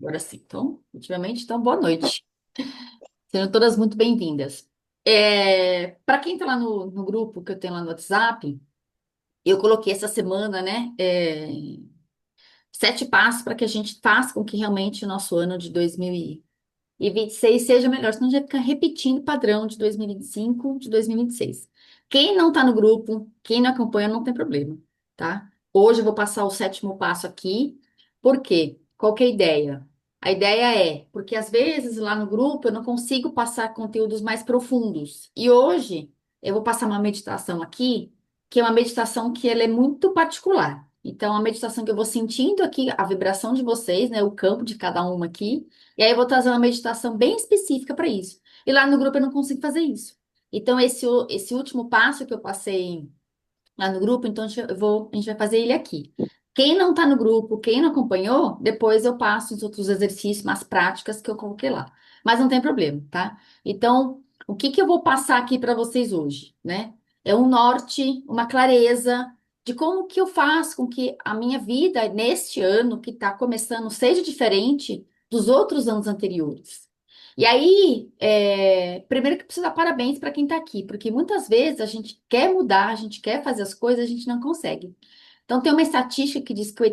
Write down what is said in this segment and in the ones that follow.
Agora sim. Então, ultimamente, então, boa noite. Sejam todas muito bem-vindas. Para quem está lá no grupo que eu tenho lá no WhatsApp, eu coloquei essa semana, né? 7 passos para que a gente faça com que realmente o nosso ano de 2026 seja melhor, senão a gente vai ficar repetindo o padrão de 2025, de 2026. Quem não está no grupo, quem não acompanha, não tem problema, tá? Hoje eu vou passar o sétimo passo aqui. Por quê? Qual que é a ideia? A ideia é, porque às vezes lá no grupo eu não consigo passar conteúdos mais profundos. E hoje eu vou passar uma meditação aqui, que é uma meditação que ela é muito particular. Então, a meditação que eu vou sentindo aqui, a vibração de vocês, né, o campo de cada uma aqui, e aí eu vou trazer uma meditação bem específica para isso. E lá no grupo eu não consigo fazer isso. Então, esse último passo que eu passei lá no grupo, então a gente vai fazer ele aqui. Quem não está no grupo, quem não acompanhou, depois eu passo os outros exercícios, as práticas que eu coloquei lá. Mas não tem problema, tá? Então, o que que eu vou passar aqui para vocês hoje, né? É um norte, uma clareza de como que eu faço com que a minha vida neste ano que está começando seja diferente dos outros anos anteriores. E aí, primeiro que preciso dar parabéns para quem está aqui, porque muitas vezes a gente quer mudar, a gente quer fazer as coisas, a gente não consegue. Então, tem uma estatística que diz que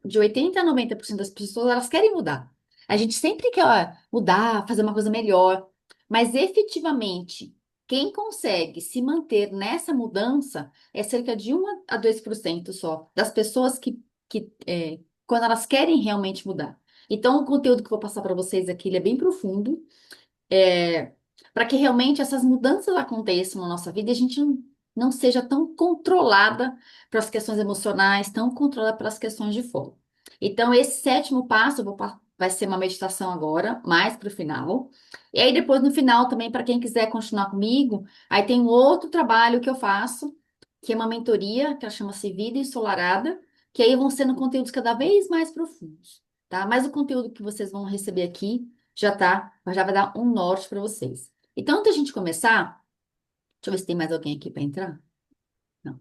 de 80 a 90% das pessoas, elas querem mudar. A gente sempre quer, ó, mudar, fazer uma coisa melhor, mas efetivamente, quem consegue se manter nessa mudança é cerca de 1 a 2% só das pessoas quando elas querem realmente mudar. Então, o conteúdo que eu vou passar para vocês aqui, ele é bem profundo, para que realmente essas mudanças aconteçam na nossa vida e a gente não seja tão controlada pelas questões emocionais, tão controlada pelas questões de fora. Então, esse sétimo passo vai ser uma meditação agora, mais para o final. E aí, depois, no final, também, para quem quiser continuar comigo, aí tem um outro trabalho que eu faço, que é uma mentoria, que ela chama-se Vida Ensolarada, que aí vão sendo conteúdos cada vez mais profundos, tá? Mas o conteúdo que vocês vão receber aqui já vai dar um norte para vocês. Então, antes da gente começar, deixa eu ver se tem mais alguém aqui para entrar. Não.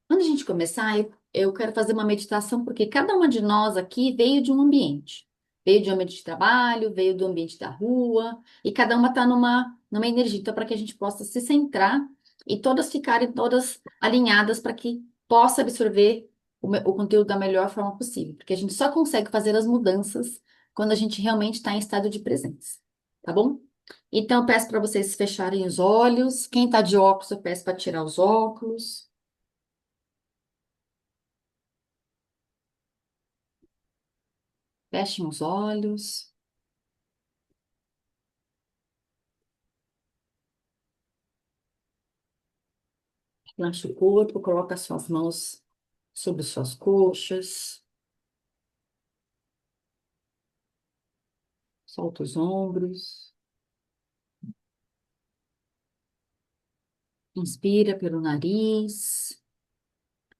Antes da gente começar, eu quero fazer uma meditação, porque cada uma de nós aqui veio de um ambiente. Veio de um ambiente de trabalho, veio do ambiente da rua, e cada uma está numa energia. Então, para que a gente possa se centrar e todas ficarem todas alinhadas para que possa absorver o conteúdo da melhor forma possível. Porque a gente só consegue fazer as mudanças quando a gente realmente está em estado de presença. Tá bom? Então, eu peço para vocês fecharem os olhos. Quem está de óculos, eu peço para tirar os óculos. Fechem os olhos, relaxe o corpo, coloque as suas mãos sobre suas coxas, solta os ombros, inspira pelo nariz,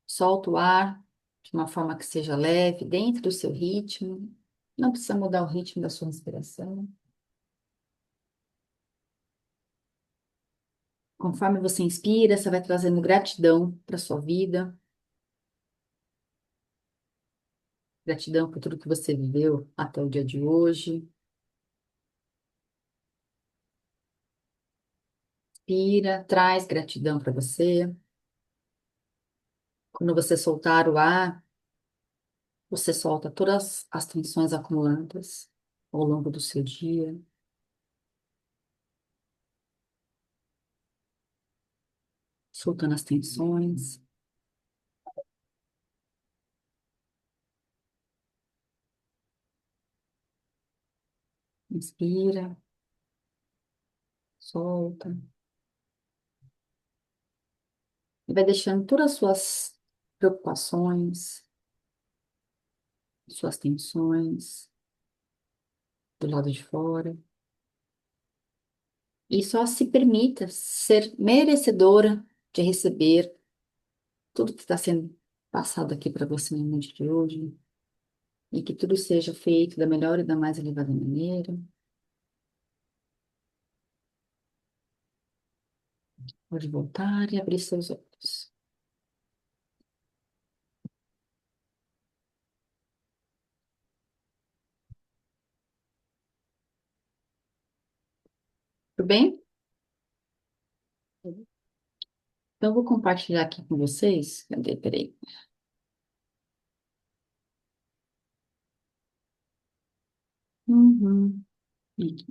solta o ar de uma forma que seja leve, dentro do seu ritmo. Não precisa mudar o ritmo da sua respiração. Conforme você inspira, você vai trazendo gratidão para sua vida, gratidão por tudo que você viveu até o dia de hoje. Inspira, traz gratidão para você. Quando você soltar o ar, você solta todas as tensões acumuladas ao longo do seu dia, soltando as tensões. Inspira, solta. E vai deixando todas as suas preocupações, suas tensões do lado de fora. E só se permita ser merecedora de receber tudo que está sendo passado aqui para você no momento de hoje. E que tudo seja feito da melhor e da mais elevada maneira. Pode voltar e abrir seus olhos. Tudo bem? Então, eu vou compartilhar aqui com vocês. Cadê? Peraí. Uhum. Aqui.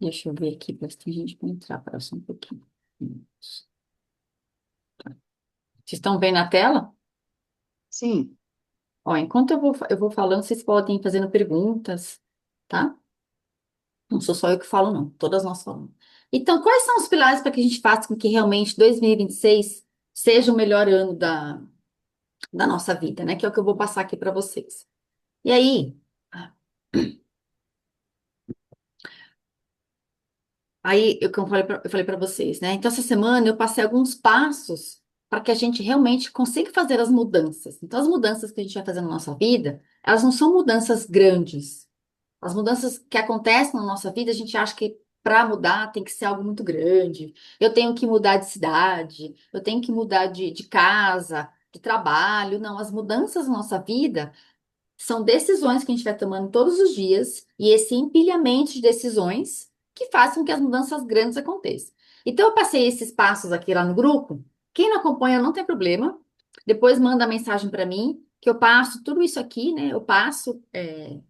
Deixa eu ver aqui para se tem gente para entrar. Para só um pouquinho. Isso. Vocês estão vendo a tela? Sim, Ó, enquanto eu vou falando, vocês podem ir fazendo perguntas, tá? Não sou só eu que falo, não. Todas nós falamos. Então, quais são os pilares para que a gente faça com que realmente 2026 seja o melhor ano da nossa vida, né? Que é o que eu vou passar aqui para vocês. E aí, como eu falei para vocês, né? Então, essa semana eu passei alguns passos para que a gente realmente consiga fazer as mudanças. Então, as mudanças que a gente vai fazer na nossa vida, elas não são mudanças grandes. As mudanças que acontecem na nossa vida, a gente acha que para mudar tem que ser algo muito grande. Eu tenho que mudar de cidade, eu tenho que mudar de casa, de trabalho. Não, as mudanças na nossa vida são decisões que a gente vai tomando todos os dias e esse empilhamento de decisões que faz com que as mudanças grandes aconteçam. Então, eu passei esses passos aqui lá no grupo. Quem não acompanha, não tem problema. Depois manda mensagem para mim, que eu passo tudo isso aqui, né? Eu passo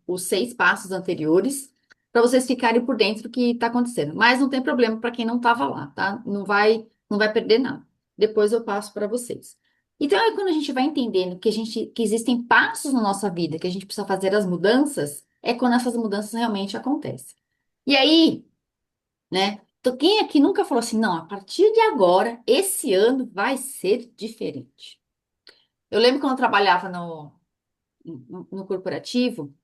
os 6 passos anteriores para vocês ficarem por dentro do que está acontecendo. Mas não tem problema para quem não estava lá, tá? Não vai perder nada. Depois eu passo para vocês. Então, é quando a gente vai entendendo que existem passos na nossa vida, que a gente precisa fazer as mudanças, é quando essas mudanças realmente acontecem. E aí, né? Então, quem aqui nunca falou assim, não, a partir de agora, esse ano vai ser diferente. Eu lembro quando eu trabalhava no corporativo,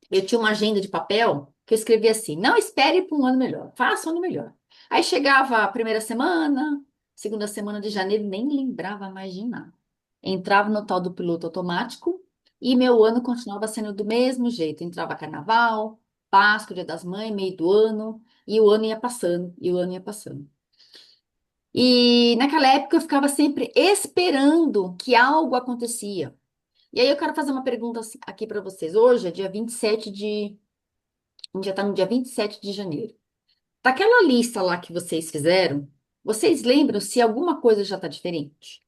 eu tinha uma agenda de papel que eu escrevia assim: não espere para um ano melhor, faça um ano melhor. Aí chegava a primeira semana, segunda semana de janeiro, nem lembrava mais de nada. Entrava no tal do piloto automático e meu ano continuava sendo do mesmo jeito. Entrava carnaval, Páscoa, Dia das Mães, meio do ano, e o ano ia passando, e o ano ia passando. E naquela época eu ficava sempre esperando que algo acontecia. E aí eu quero fazer uma pergunta aqui para vocês. Hoje é dia 27 de a gente já está no dia 27 de janeiro. Daquela lista lá que vocês fizeram, vocês lembram se alguma coisa já está diferente?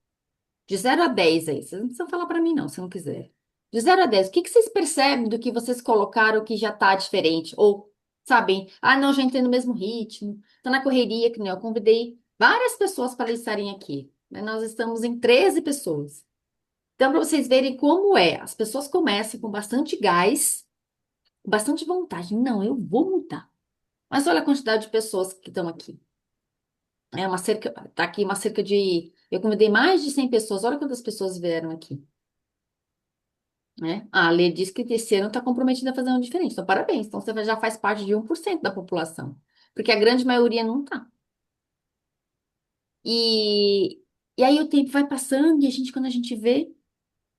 De 0 a 10 aí. Vocês não precisam falar para mim, não, se não quiser. De 0 a 10, o que que vocês percebem do que vocês colocaram que já está diferente? Ou, sabem, ah, não, já entrei no mesmo ritmo, está na correria, que nem eu convidei várias pessoas para estarem aqui. Né? Nós estamos em 13 pessoas. Então, para vocês verem como é, as pessoas começam com bastante gás, com bastante vontade. Não, eu vou mudar. Mas olha a quantidade de pessoas que estão aqui. Tá aqui uma cerca de, eu convidei mais de 100 pessoas. Olha quantas pessoas vieram aqui, né? A Lê disse que esse ano está comprometida a fazer um diferente. Então, parabéns. Então, você já faz parte de 1% da população. Porque a grande maioria não tá. E, e aí o tempo vai passando e a gente, quando a gente vê,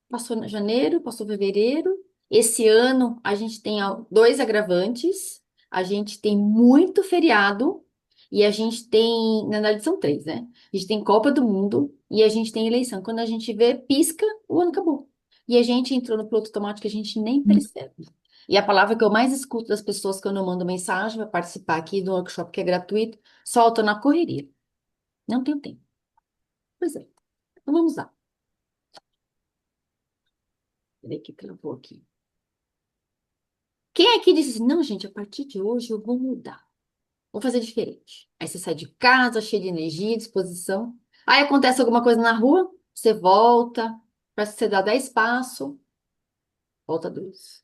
passou janeiro, passou fevereiro. Esse ano a gente tem 2 agravantes, a gente tem muito feriado e a gente tem, na verdade são 3, né? A gente tem Copa do Mundo e a gente tem eleição. Quando a gente vê, pisca, o ano acabou. E a gente entrou no piloto automático que a gente nem percebe. E a palavra que eu mais escuto das pessoas quando eu mando mensagem para participar aqui do workshop que é gratuito, solta na correria. Não tenho tempo. Pois é. Então vamos lá. Peraí que travou aqui. Quem aqui disse assim, não, gente, a partir de hoje eu vou mudar, vou fazer diferente. Aí você sai de casa, cheio de energia, disposição. Aí acontece alguma coisa na rua, você volta, parece que você dá 10 passos, volta 2.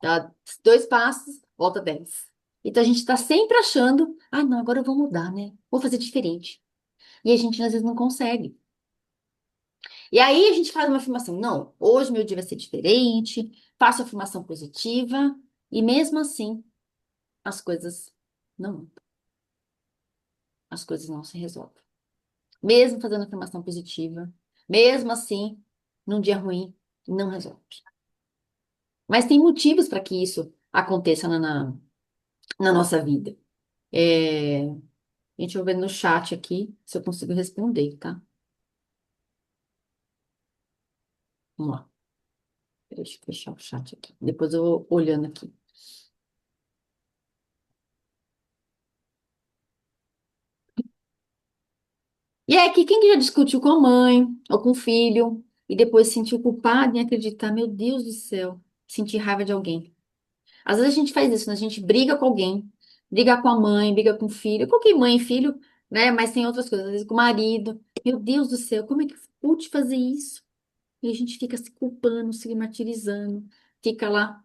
Dá 2 passos, volta 10. Então a gente está sempre achando, ah, não, agora eu vou mudar, né? Vou fazer diferente. E a gente às vezes não consegue. E aí a gente faz uma afirmação, não, hoje meu dia vai ser diferente, faço afirmação positiva, e mesmo assim as coisas não as coisas não se resolvem. Mesmo fazendo afirmação positiva, mesmo assim, num dia ruim, não resolve. Mas tem motivos para que isso aconteça na nossa vida. É, deixa eu ver no chat aqui se eu consigo responder, tá? Vamos lá. Deixa eu fechar o chat aqui. Depois eu vou olhando aqui. E é que quem que já discutiu com a mãe ou com o filho e depois se sentiu culpado em acreditar, meu Deus do céu, sentir raiva de alguém. Às vezes a gente faz isso, né? A gente briga com alguém, briga com a mãe, briga com o filho, qualquer mãe e filho, né? Mas tem outras coisas, às vezes com o marido. Meu Deus do céu, como é que pude fazer isso? E a gente fica se culpando, se martirizando, fica lá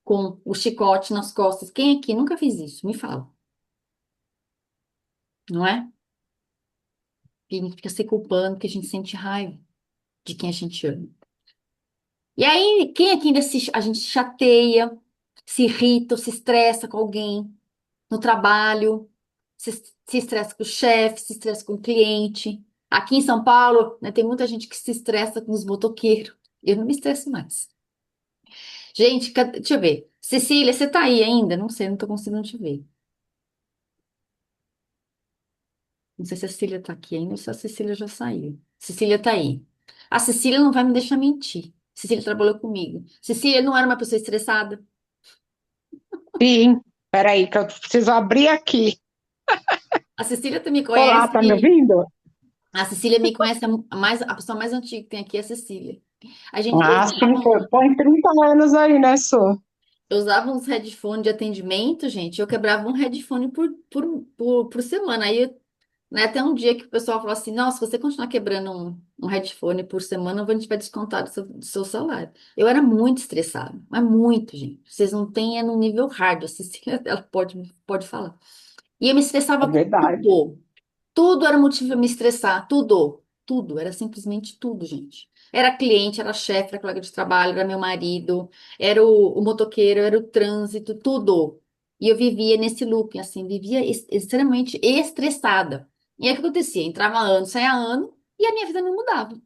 com o chicote nas costas. Quem aqui nunca fez isso? Me fala, não é? E a gente fica se culpando porque a gente sente raiva de quem a gente ama. E aí, quem aqui ainda a gente chateia, se irrita ou se estressa com alguém no trabalho, se, se estressa com o chefe, se estressa com o cliente. Aqui em São Paulo, né, tem muita gente que se estressa com os motoqueiros. Eu não me estresso mais. Gente, deixa eu ver. Cecília, você tá aí ainda? Não sei, não tô conseguindo te ver. Não sei se a Cecília tá aqui ainda ou se a Cecília já saiu. Cecília tá aí. A Cecília não vai me deixar mentir. Cecília trabalhou comigo. Cecília não era uma pessoa estressada. Sim, peraí, que eu preciso abrir aqui. A Cecília também Olá, conhece. tá me ouvindo? A Cecília me conhece a pessoa mais antiga que tem aqui é a Cecília. A gente Ah, sim, põe 30 anos aí, né, Su? eu usava uns headphones de atendimento, gente. Eu quebrava um headphone por semana. Aí, né, até um dia que o pessoal falou assim: Nossa, se você continuar quebrando um headphone por semana, a gente vai descontar do seu salário. Eu era muito estressada, mas muito, gente. Vocês não têm, é no nível hard. A Cecília, ela pode falar. E eu me É estressava com verdade. tudo. Tudo era motivo para me estressar, tudo, tudo, era simplesmente tudo, gente. Era cliente, era chefe, era colega de trabalho, era meu marido, era o motoqueiro, era o trânsito, tudo. E eu vivia nesse looping, assim, vivia extremamente estressada. E aí o que acontecia? Entrava ano, saía ano, e a minha vida não mudava.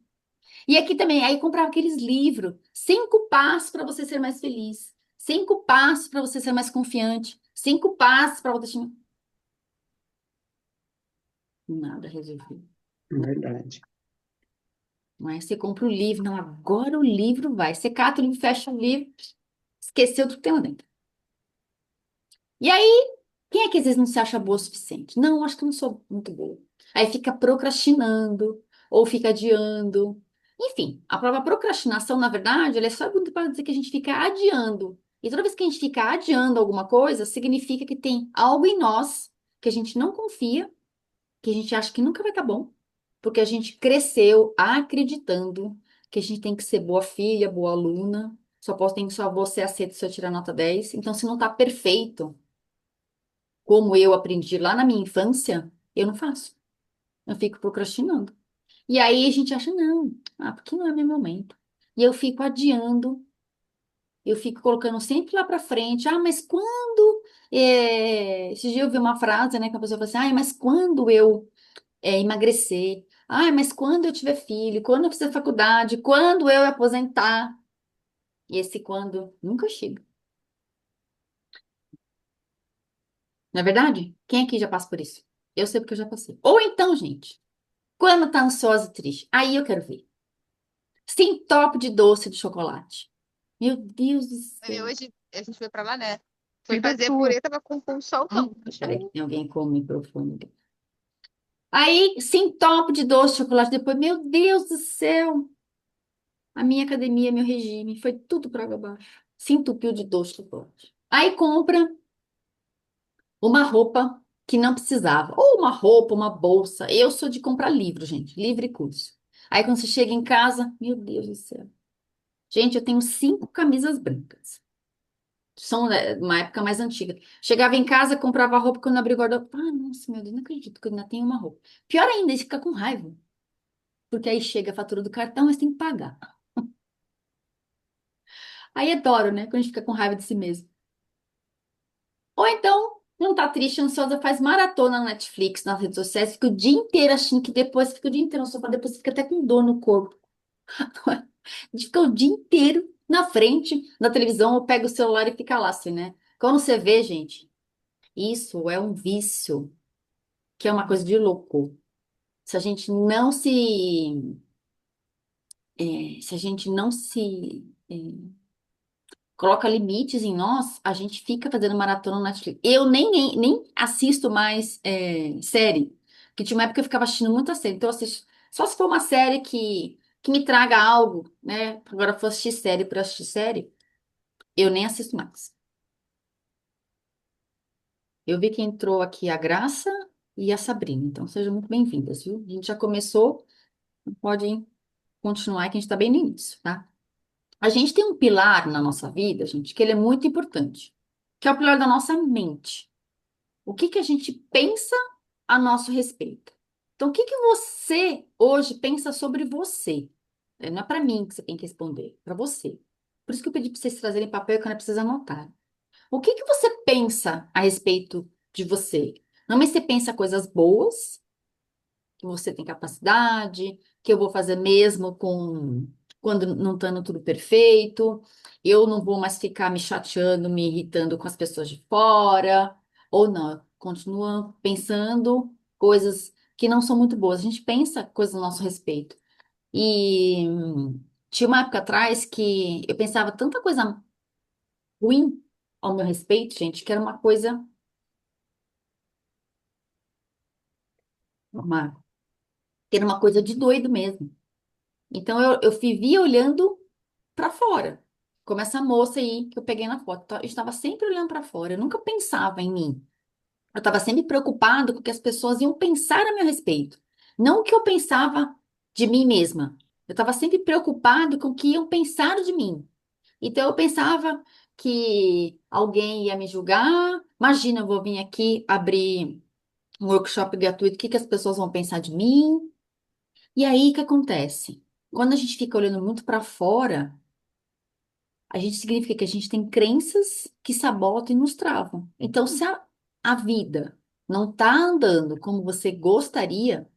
E aqui também, aí eu comprava aqueles livros, 5 passos para você ser mais feliz, 5 passos para você ser mais confiante, 5 passos para você... Nada resolvido. É verdade. Mas você compra o livro, não, agora o livro vai. Você cata o livro, fecha o livro, esqueceu do que tem lá dentro. E aí, quem é que às vezes não se acha boa o suficiente? Não, acho que eu não sou muito boa. Aí fica procrastinando, ou fica adiando. Enfim, a própria procrastinação, na verdade, ela é só muito para dizer que a gente fica adiando. E toda vez que a gente fica adiando alguma coisa, significa que tem algo em nós que a gente não confia, que a gente acha que nunca vai estar bom, porque a gente cresceu acreditando que a gente tem que ser boa filha, boa aluna, tem que só você aceita se eu tirar nota 10. Então, se não está perfeito, como eu aprendi lá na minha infância, eu não faço. Eu fico procrastinando. E aí a gente acha, não, porque não é meu momento. E eu fico adiando, eu fico colocando sempre lá para frente. Mas quando. Esse dia eu vi uma frase, né, que a pessoa falou assim: mas quando eu emagrecer. Mas quando eu tiver filho, quando eu fizer faculdade, quando eu aposentar. E esse quando nunca chega. Não é verdade? Quem aqui já passa por isso? Eu sei porque eu já passei. Ou então, gente, quando tá ansiosa e triste, aí eu quero ver. Sem top de doce de chocolate. Meu Deus do E céu. hoje a gente foi pra lá, né? Foi Vida fazer sua. purê, tava com um solzão. Peraí, que tem alguém com o microfone aqui. Aí, sem top de doce de chocolate, depois, meu Deus do céu. A minha academia, meu regime, foi tudo para água abaixo. Se entupiu de doce de chocolate. Aí compra uma roupa que não precisava. Ou uma roupa, uma bolsa. Eu sou de comprar livro, gente. Livro e curso. Aí quando você chega em casa, meu Deus do céu. Gente, eu tenho 5 camisas brancas. São, né, uma época mais antiga. Chegava em casa, comprava roupa quando abri o guarda-roupa. Nossa, meu Deus, não acredito que eu ainda tenho uma roupa. Pior ainda, é ficar com raiva. Porque aí chega a fatura do cartão, mas tem que pagar. Aí adoro, né? Quando a gente fica com raiva de si mesmo. Ou então, não tá triste, ansiosa, faz maratona na Netflix, nas redes sociais, fica o dia inteiro achando que depois fica o dia inteiro no sofá, depois fica até com dor no corpo. A gente fica o dia inteiro na frente da televisão, ou pega o celular e fica lá, assim, né? Quando você vê, gente. Isso é um vício, que é uma coisa de louco. Se a gente não se a gente não se coloca limites em nós, a gente fica fazendo maratona no Netflix. Eu nem assisto mais série, que tinha uma época que eu ficava assistindo muita série. Então, eu assisto, só se for uma série que me traga algo, né? Agora, eu for assistir série por assistir série, eu nem assisto mais. Eu vi que entrou aqui a Graça e a Sabrina, então sejam muito bem-vindas, viu? A gente já começou, pode continuar que a gente está bem no início, tá? A gente tem um pilar na nossa vida, gente, que ele é muito importante, que é o pilar da nossa mente. O que que a gente pensa a nosso respeito? Então, o que que você hoje pensa sobre você? Não é para mim que você tem que responder, é para você. Por isso que eu pedi para vocês trazerem papel e caneta para vocês anotarem. O que que você pensa a respeito de você? Normalmente você pensa coisas boas, que você tem capacidade, que eu vou fazer mesmo com quando não estando tudo perfeito, eu não vou mais ficar me chateando, me irritando com as pessoas de fora, ou não, continua pensando coisas que não são muito boas. A gente pensa coisas a nosso respeito. E tinha uma época atrás que eu pensava tanta coisa ruim ao meu respeito, gente, que era uma, que era uma coisa de doido mesmo. Então eu vivia olhando para fora, como essa moça aí que eu peguei na foto. Eu estava sempre olhando para fora, eu nunca pensava em mim. Eu estava sempre preocupado com o que as pessoas iam pensar a meu respeito, não o que eu pensava de mim mesma. Eu estava sempre preocupado com o que iam pensar de mim. Então eu pensava que alguém ia me julgar. Imagina, eu vou vir aqui abrir um workshop gratuito, o que que as pessoas vão pensar de mim? E aí, o que acontece? Quando a gente fica olhando muito para fora, a gente significa que a gente tem crenças que sabotam e nos travam. Então, se a vida não está andando como você gostaria,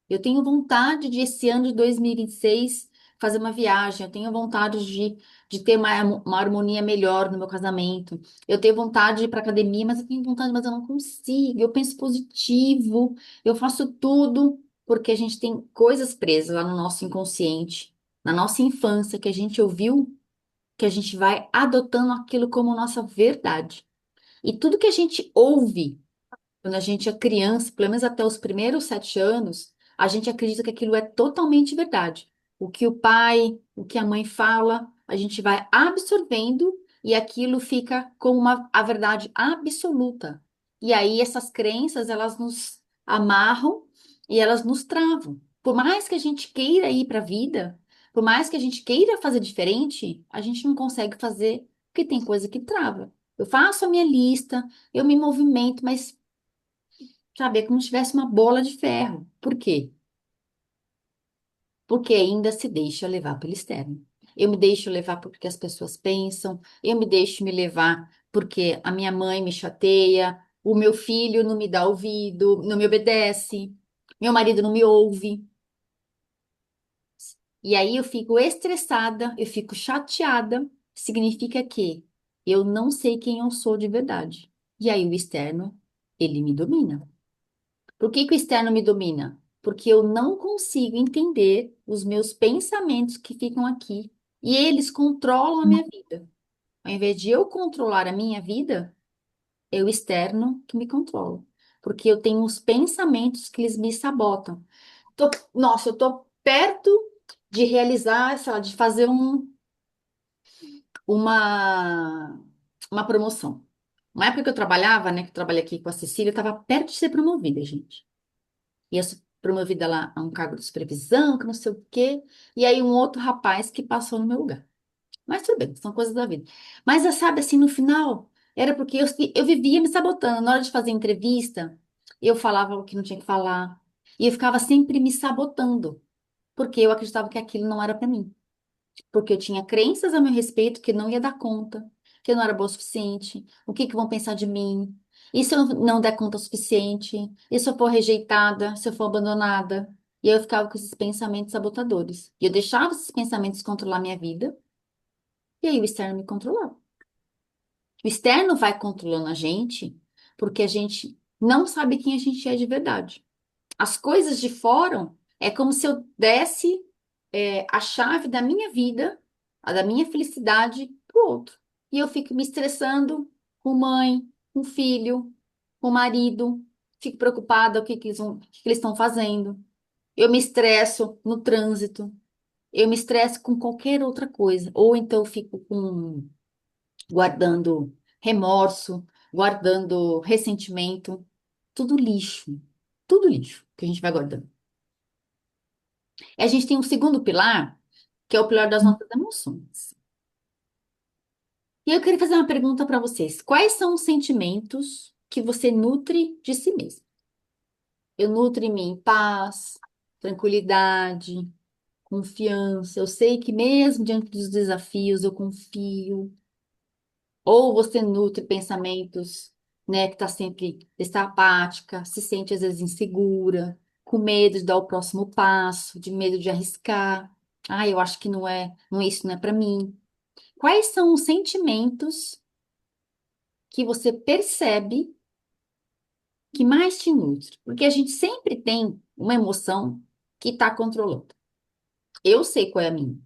eu tenho vontade de, esse ano de 2026, fazer uma viagem. Eu tenho vontade de ter uma harmonia melhor no meu casamento. Eu tenho vontade de ir para academia, mas eu tenho vontade, mas eu não consigo. Eu penso positivo, eu faço tudo, porque a gente tem coisas presas lá no nosso inconsciente, na nossa infância, que a gente ouviu, que a gente vai adotando aquilo como nossa verdade. E tudo que a gente ouve quando a gente é criança, pelo menos até os primeiros 7 anos, a gente acredita que aquilo é totalmente verdade. O que o pai, o que a mãe fala, a gente vai absorvendo e aquilo fica como a verdade absoluta. E aí essas crenças, elas nos amarram e elas nos travam. Por mais que a gente queira ir para a vida, por mais que a gente queira fazer diferente, a gente não consegue fazer porque tem coisa que trava. Eu faço a minha lista, eu me movimento, mas sabe, é como se tivesse uma bola de ferro. Por quê? Porque ainda se deixa levar pelo externo. Eu me deixo levar porque as pessoas pensam, eu me deixo me levar porque a minha mãe me chateia, o meu filho não me dá ouvido, não me obedece, meu marido não me ouve. E aí eu fico estressada, eu fico chateada, significa que eu não sei quem eu sou de verdade. E aí o externo, ele me domina. Por que que o externo me domina? Porque eu não consigo entender os meus pensamentos que ficam aqui e eles controlam a minha vida. Ao invés de eu controlar a minha vida, é o externo que me controla. Porque eu tenho os pensamentos que eles me sabotam. Nossa, eu tô perto de realizar, sei lá, de fazer uma, uma promoção. Uma época que eu trabalhava, né, que eu trabalhei aqui com a Cecília, eu estava perto de ser promovida, gente. Ia ser promovida lá a um cargo de supervisão, que não sei o quê. E aí um outro rapaz que passou no meu lugar. Mas tudo bem, são coisas da vida. Mas, sabe, assim, no final, era porque eu vivia me sabotando. Na hora de fazer entrevista, eu falava o que não tinha que falar. E eu ficava sempre me sabotando, porque eu acreditava que aquilo não era para mim. Porque eu tinha crenças a meu respeito que eu não ia dar conta, que eu não era boa o suficiente, o que que vão pensar de mim? E se eu não der conta o suficiente? E se eu for rejeitada? Se eu for abandonada? E aí eu ficava com esses pensamentos sabotadores. E eu deixava esses pensamentos controlar minha vida, e aí o externo me controlava. O externo vai controlando a gente porque a gente não sabe quem a gente é de verdade. As coisas de fora é como se eu desse a chave da minha vida, a da minha felicidade para o outro. E eu fico me estressando com mãe, com filho, com marido, fico preocupada com o que eles estão fazendo. Eu me estresso no trânsito, eu me estresso com qualquer outra coisa. Ou então eu fico guardando remorso, guardando ressentimento, tudo lixo que a gente vai guardando. E a gente tem um segundo pilar, que é o pilar das nossas emoções. E eu queria fazer uma pergunta para vocês. Quais são os sentimentos que você nutre de si mesmo? Eu nutro em mim paz, tranquilidade, confiança. Eu sei que mesmo diante dos desafios eu confio. Ou você nutre pensamentos, né, que está apática, se sente às vezes insegura, com medo de dar o próximo passo, de medo de arriscar. Ah, eu acho que isso não é para mim. Quais são os sentimentos que você percebe que mais te nutre? Porque a gente sempre tem uma emoção que está controlando. Eu sei qual é a minha.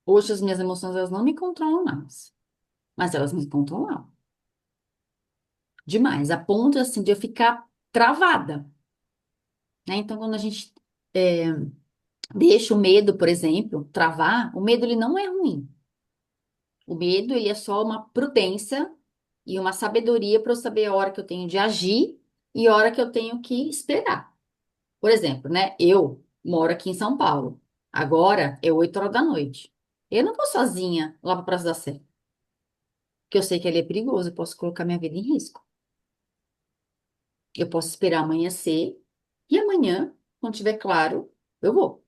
Hoje as minhas emoções elas não me controlam mais, mas elas me controlam demais, a ponto assim de eu ficar travada, né? Então quando a gente é, deixa o medo, por exemplo, travar, o medo ele não é ruim. O medo ele é só uma prudência e uma sabedoria para eu saber a hora que eu tenho de agir e a hora que eu tenho que esperar. Por exemplo, né? Eu moro aqui em São Paulo. Agora é 8 horas da noite. Eu não vou sozinha lá para Praça da Sé, porque eu sei que ali é perigoso, eu posso colocar minha vida em risco. Eu posso esperar amanhecer e amanhã, quando tiver claro, eu vou.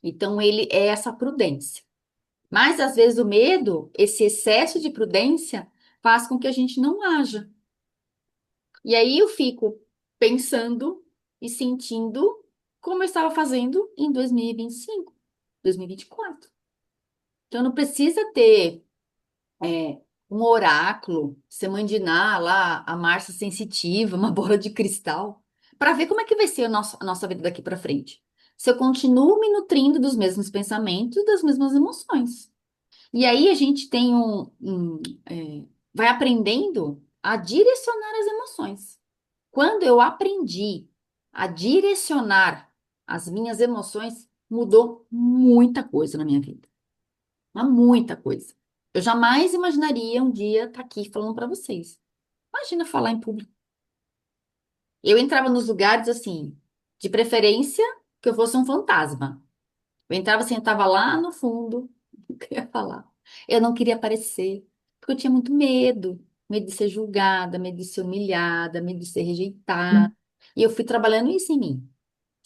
Então ele é essa prudência. Mas às vezes o medo, esse excesso de prudência, faz com que a gente não haja. E aí eu fico pensando e sentindo como eu estava fazendo em 2025, 2024. Então não precisa ter um oráculo, você mandinar lá a Márcia sensitiva, uma bola de cristal, para ver como é que vai ser a nossa vida daqui para frente. Se eu continuo me nutrindo dos mesmos pensamentos, das mesmas emoções. E aí a gente tem vai aprendendo a direcionar as emoções. Quando eu aprendi a direcionar as minhas emoções, mudou muita coisa na minha vida. Mas muita coisa. Eu jamais imaginaria um dia estar aqui falando para vocês. Imagina falar em público. Eu entrava nos lugares assim, de preferência que eu fosse um fantasma. Eu entrava assim, eu estava lá no fundo, não queria falar. Eu não queria aparecer, porque eu tinha muito medo. Medo de ser julgada, medo de ser humilhada, medo de ser rejeitada. E eu fui trabalhando isso em mim.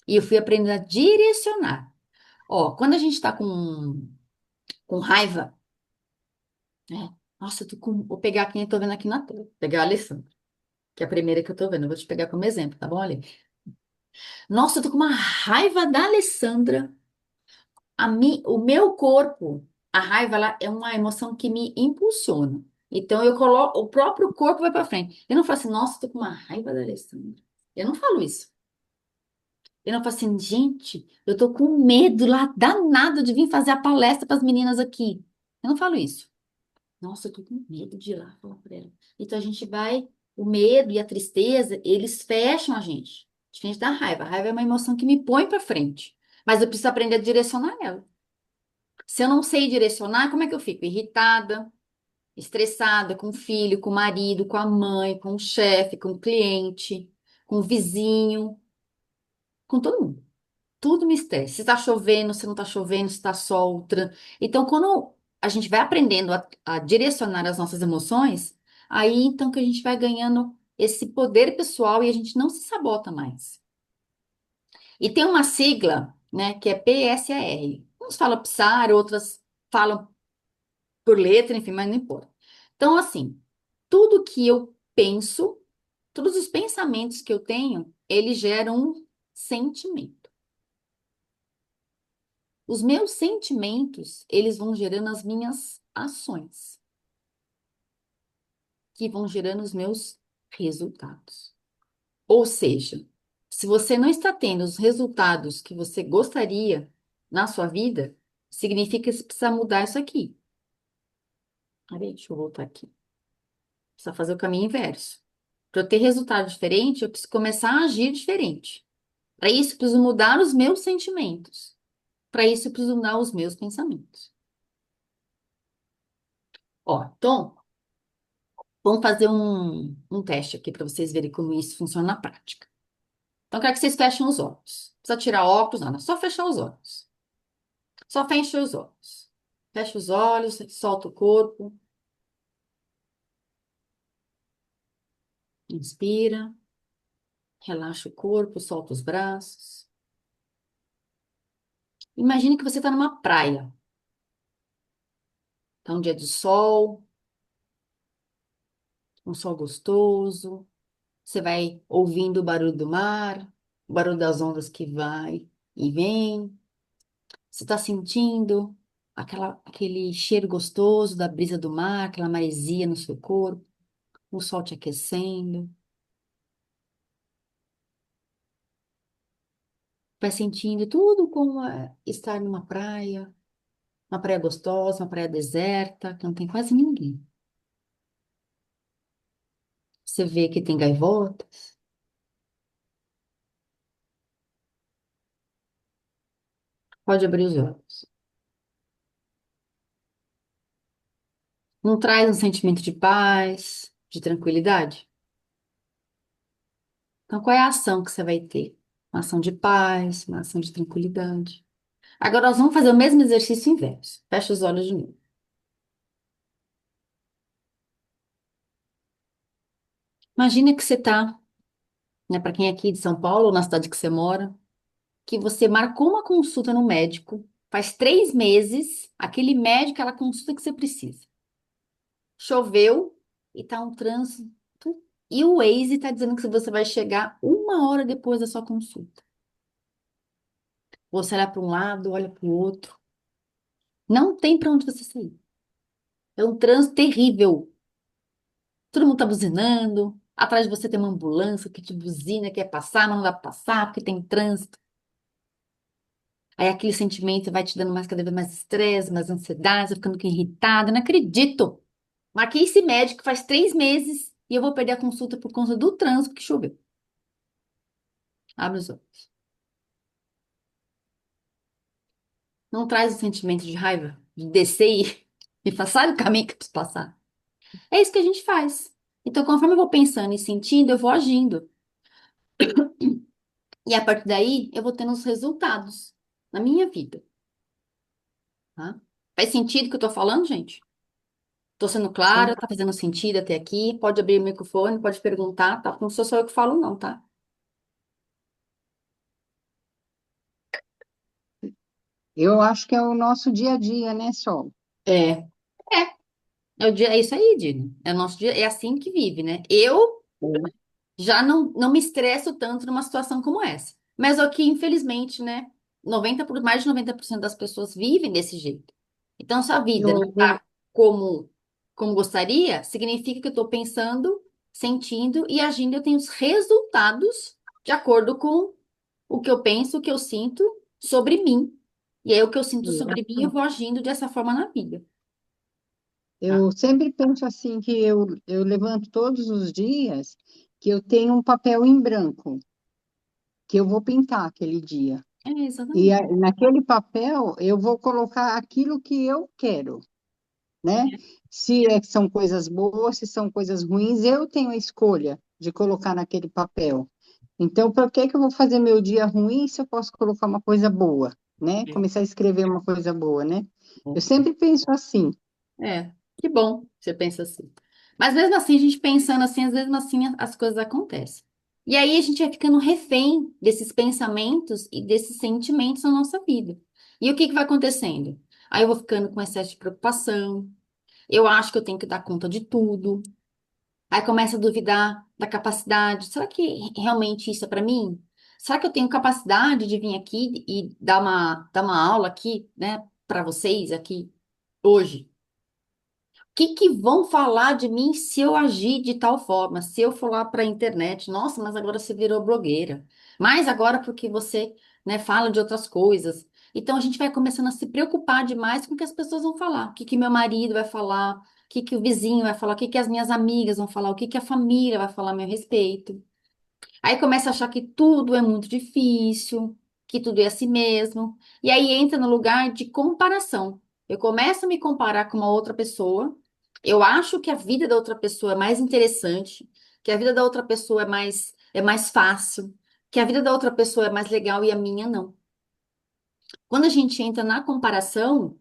E eu fui aprendendo a direcionar. Ó, quando a gente está com raiva, né? Nossa, vou pegar quem eu tô vendo aqui na tela. Vou pegar a Alessandra, que é a primeira que eu tô vendo. Eu vou te pegar como exemplo, tá bom, Ale? Nossa, eu tô com uma raiva da Alessandra. O meu corpo, a raiva, ela é uma emoção que me impulsiona. Então eu coloco, o próprio corpo vai para frente. Eu não falo assim, nossa, tô com uma raiva da Alessandra. Eu não falo isso. Eu não falo assim, gente, eu tô com medo lá danado de vir fazer a palestra para as meninas aqui. Eu não falo isso. Nossa, eu tô com medo de ir lá falar para ela. Então a gente vai, o medo e a tristeza, eles fecham a gente. Diferente da raiva. A raiva é uma emoção que me põe para frente. Mas eu preciso aprender a direcionar ela. Se eu não sei direcionar, como é que eu fico? Irritada, estressada com o filho, com o marido, com a mãe, com o chefe, com o cliente, com o vizinho, com todo mundo. Tudo me estressa. Se está chovendo, se não está chovendo, se está sol. Então, quando a gente vai aprendendo a direcionar as nossas emoções, aí então que a gente vai ganhando esse poder pessoal e a gente não se sabota mais. E tem uma sigla, né, que é PSAR. Uns falam PSAR, outras falam por letra, enfim, mas não importa. Então, assim, tudo que eu penso, todos os pensamentos que eu tenho, eles geram um sentimento. Os meus sentimentos, eles vão gerando as minhas ações. que vão gerando os meus resultados. Ou seja, se você não está tendo os resultados que você gostaria na sua vida, significa que você precisa mudar isso aqui. Peraí, deixa eu voltar aqui. Precisa fazer o caminho inverso. Para eu ter resultado diferente, eu preciso começar a agir diferente. Para isso, eu preciso mudar os meus sentimentos. Para isso, eu preciso mudar os meus pensamentos. Ó, então, vamos fazer um teste aqui para vocês verem como isso funciona na prática. Então, eu quero que vocês fechem os olhos. Não precisa tirar óculos, nada, só fechar os olhos. Só fecha os olhos. Fecha os olhos, solta o corpo. Inspira, relaxa o corpo, solta os braços. Imagine que você está numa praia. Tá um dia de sol, um sol gostoso. Você vai ouvindo o barulho do mar, o barulho das ondas que vai e vem. Você está sentindo aquele cheiro gostoso da brisa do mar, aquela maresia no seu corpo, o sol te aquecendo. Vai sentindo tudo como é estar numa praia. Uma praia gostosa, uma praia deserta, que não tem quase ninguém. Você vê que tem gaivotas. Pode abrir os olhos. Não traz um sentimento de paz, de tranquilidade? Então, qual é a ação que você vai ter? Uma ação de paz, uma ação de tranquilidade. Agora, nós vamos fazer o mesmo exercício inverso. Fecha os olhos de novo. Imagina que você está, né, para quem é aqui de São Paulo, ou na cidade que você mora, que você marcou uma consulta no médico, faz 3 meses, aquele médico, aquela consulta que você precisa. Choveu e tá um trânsito. E o Waze tá dizendo que você vai chegar 1 hora depois da sua consulta. Você olha para um lado, olha para o outro. Não tem para onde você sair. É um trânsito terrível. Todo mundo tá buzinando. Atrás de você tem uma ambulância que te buzina, quer passar, mas não dá para passar porque tem trânsito. Aí aquele sentimento vai te dando mais cada vez mais estresse, mais ansiedade, você ficando irritada. Não acredito. Marquei esse médico faz 3 meses e eu vou perder a consulta por conta do trânsito que choveu. Abre os olhos. Não traz o sentimento de raiva, de descer e passar o caminho que eu preciso passar. É isso que a gente faz. Então, conforme eu vou pensando e sentindo, eu vou agindo. E a partir daí, eu vou tendo os resultados na minha vida. Tá? Faz sentido o que eu tô falando, gente? Tô sendo Sim. clara? Tá fazendo sentido até aqui? Pode abrir o microfone, pode perguntar, tá? Não sou só eu que falo, não, tá? Eu acho que é o nosso dia a dia, né, Sol? É. É isso aí, Dino. É o nosso dia, é assim que vive, né? Eu já não me estresso tanto numa situação como essa. Mas aqui, infelizmente, né, mais de 90% das pessoas vivem desse jeito. Então, se a vida não Eu, está como gostaria, significa que eu estou pensando, sentindo e agindo, eu tenho os resultados de acordo com o que eu penso, o que eu sinto sobre mim. E aí, o que eu sinto sobre mim, eu vou agindo dessa forma na vida. Tá? eu sempre penso assim que eu levanto todos os dias que eu tenho um papel em branco, que eu vou pintar aquele dia. É, E exatamente. naquele papel eu vou colocar aquilo que eu quero, né? Se são coisas boas, se são coisas ruins, eu tenho a escolha de colocar naquele papel. Então, por que que eu vou fazer meu dia ruim se eu posso colocar uma coisa boa, né? Começar a escrever uma coisa boa, né? Eu sempre penso assim. Que bom que você pensa assim. Mas mesmo assim, a gente pensando assim, às vezes assim as coisas acontecem. E aí a gente vai ficando refém desses pensamentos e desses sentimentos na nossa vida. E o que que vai acontecendo? Aí eu vou ficando com excesso de preocupação, eu acho que eu tenho que dar conta de tudo. Aí começa a duvidar da capacidade. Será que realmente isso é para mim? Será que eu tenho capacidade de vir aqui e dar uma aula aqui, né, para vocês aqui hoje? que vão falar de mim se eu agir de tal forma? Se eu for lá para a internet, nossa, mas agora você virou blogueira. Mas agora porque você, né, fala de outras coisas. Então a gente vai começando a se preocupar demais com o que as pessoas vão falar. O que que meu marido vai falar? O que que o vizinho vai falar? O que que as minhas amigas vão falar? O que que a família vai falar a meu respeito? Aí começa a achar que tudo é muito difícil, que tudo é assim mesmo. E aí entra no lugar de comparação. Eu começo a me comparar com uma outra pessoa. Eu acho que a vida da outra pessoa é mais interessante, que a vida da outra pessoa é mais fácil, que a vida da outra pessoa é mais legal e a minha não. Quando a gente entra na comparação,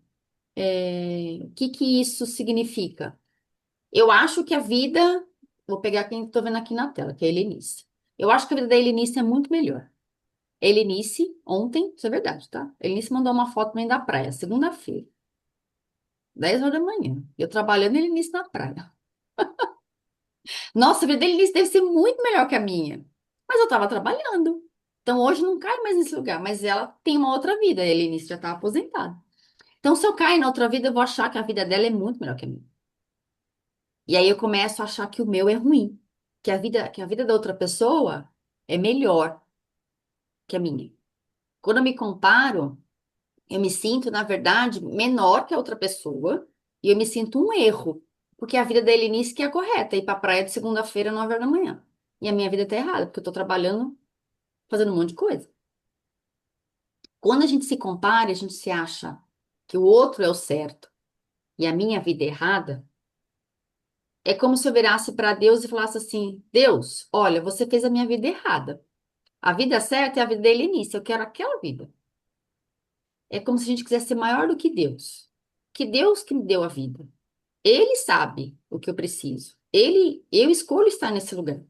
o que que isso significa? Eu acho que a vida, vou pegar quem estou vendo aqui na tela, que é a Helenice. Eu acho que a vida da Helenice é muito melhor. Helenice, ontem, isso é verdade, tá? Helenice mandou uma foto pra mim da praia, segunda-feira, 10 horas da manhã. Eu trabalhando e Helenice na praia. Nossa, a vida da Helenice deve ser muito melhor que a minha. Mas eu tava trabalhando. Então hoje não cai mais nesse lugar, mas ela tem uma outra vida. A Helenice já tá aposentada. Então, se eu cair na outra vida, eu vou achar que a vida dela é muito melhor que a minha. E aí eu começo a achar que o meu é ruim, que a vida da outra pessoa é melhor que a minha. Quando eu me comparo, eu me sinto, na verdade, menor que a outra pessoa e eu me sinto um erro, porque a vida da Helenice que é correta, ir pra praia de segunda-feira, 9 horas da manhã. E a minha vida tá errada, porque eu tô trabalhando, fazendo um monte de coisa. Quando a gente se compara, a gente se acha que o outro é o certo e a minha vida é errada, é como se eu virasse para Deus e falasse assim: Deus, olha, você fez a minha vida errada. A vida certa é a vida da Helenice, eu quero aquela vida. É como se a gente quisesse ser maior do que Deus. Que Deus que me deu a vida. Ele sabe o que eu preciso. Eu escolho estar nesse lugar.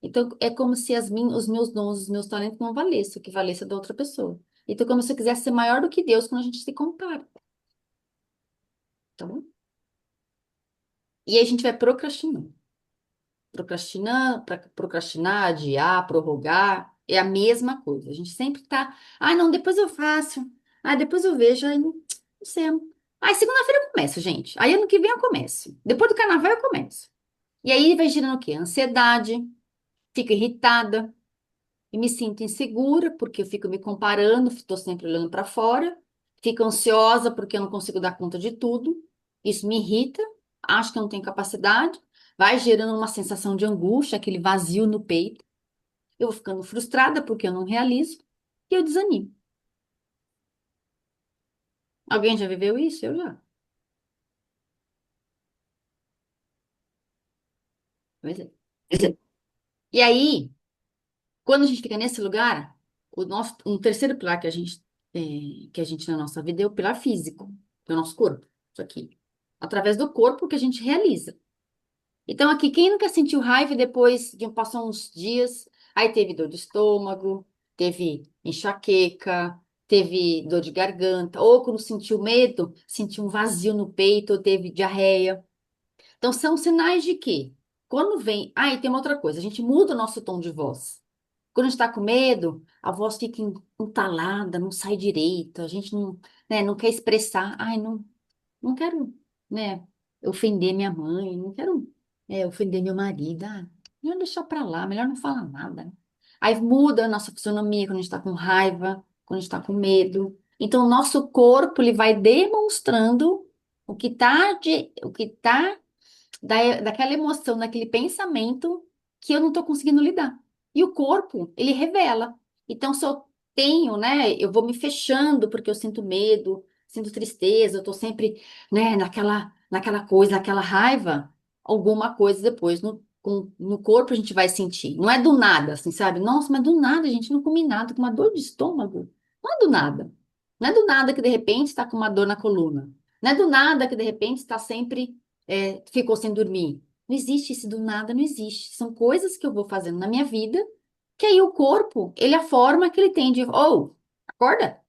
Então, é como se os meus dons, os meus talentos não valessem o que valesse da outra pessoa. Então, como se eu quisesse ser maior do que Deus quando a gente se compara. Tá bom? E aí a gente vai procrastinando. Procrastinar, adiar, prorrogar, é a mesma coisa. A gente sempre tá, não, depois eu faço. Depois eu vejo, não sei. Segunda-feira eu começo, gente. Aí ano que vem eu começo. Depois do carnaval eu começo. E aí vai girando o quê? Ansiedade, fico irritada e me sinto insegura porque eu fico me comparando, estou sempre olhando para fora, fico ansiosa porque eu não consigo dar conta de tudo. Isso me irrita, acho que eu não tenho capacidade, vai gerando uma sensação de angústia, aquele vazio no peito. Eu vou ficando frustrada porque eu não realizo e eu desanimo. Alguém já viveu isso? Eu já. Pois é. E aí, quando a gente fica nesse lugar, um terceiro pilar que a gente na nossa vida é o pilar físico, que é o nosso corpo. Isso aqui. Através do corpo que a gente realiza. Então, aqui, quem nunca sentiu raiva e depois de passar uns dias, aí teve dor de estômago, teve enxaqueca, teve dor de garganta, ou quando sentiu medo, sentiu um vazio no peito, ou teve diarreia. Então, são sinais de que, quando vem. E tem uma outra coisa, a gente muda o nosso tom de voz. Quando a gente está com medo, a voz fica entalada, não sai direito, a gente não, né, não quer expressar. Não quero, né, ofender minha mãe, não quero, ofender meu marido. Melhor deixar pra lá, melhor não falar nada, né? Aí muda a nossa fisionomia quando a gente tá com raiva, quando a gente tá com medo. Então, o nosso corpo, ele vai demonstrando o que tá daquela emoção, daquele pensamento que eu não estou conseguindo lidar. E o corpo, ele revela. Então, se eu tenho, né, eu vou me fechando porque eu sinto medo, sinto tristeza, eu estou sempre, né, naquela coisa, naquela raiva, alguma coisa depois no corpo a gente vai sentir. Não é do nada, assim, sabe? Nossa, mas do nada, gente, não comi nada, com uma dor de estômago. Não é do nada. Não é do nada que de repente está com uma dor na coluna. Não é do nada que de repente está sempre ficou sem dormir. Não existe isso do nada, não existe. São coisas que eu vou fazendo na minha vida, que aí o corpo, ele é a forma que ele tem de, acorda,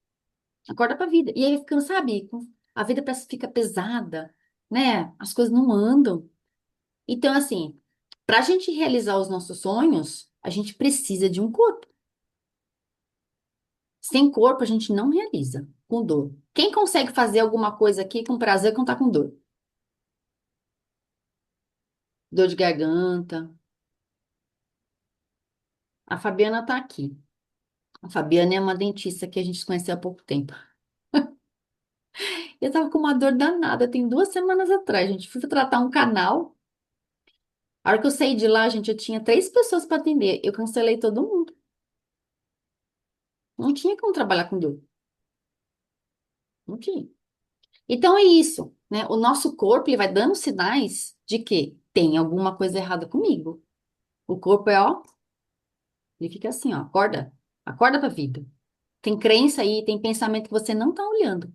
acorda pra vida. E aí ficando, sabe, a vida parece que fica pesada, né? As coisas não andam. Então, assim, pra gente realizar os nossos sonhos, a gente precisa de um corpo. Sem corpo, a gente não realiza, com dor. Quem consegue fazer alguma coisa aqui com prazer quando tá com dor? dor de garganta. A Fabiana tá aqui. A Fabiana é uma dentista que a gente conheceu há pouco tempo. Eu tava com uma dor danada, tem 2 semanas atrás, gente. Fui tratar um canal. A hora que eu saí de lá, gente, eu tinha 3 pessoas para atender. Eu cancelei todo mundo. Não tinha como trabalhar com dor. Não tinha. Então é isso, né? O nosso corpo, ele vai dando sinais de que tem alguma coisa errada comigo. O corpo é, ó, ele fica assim, ó, acorda. Acorda pra vida. Tem crença aí, tem pensamento que você não tá olhando.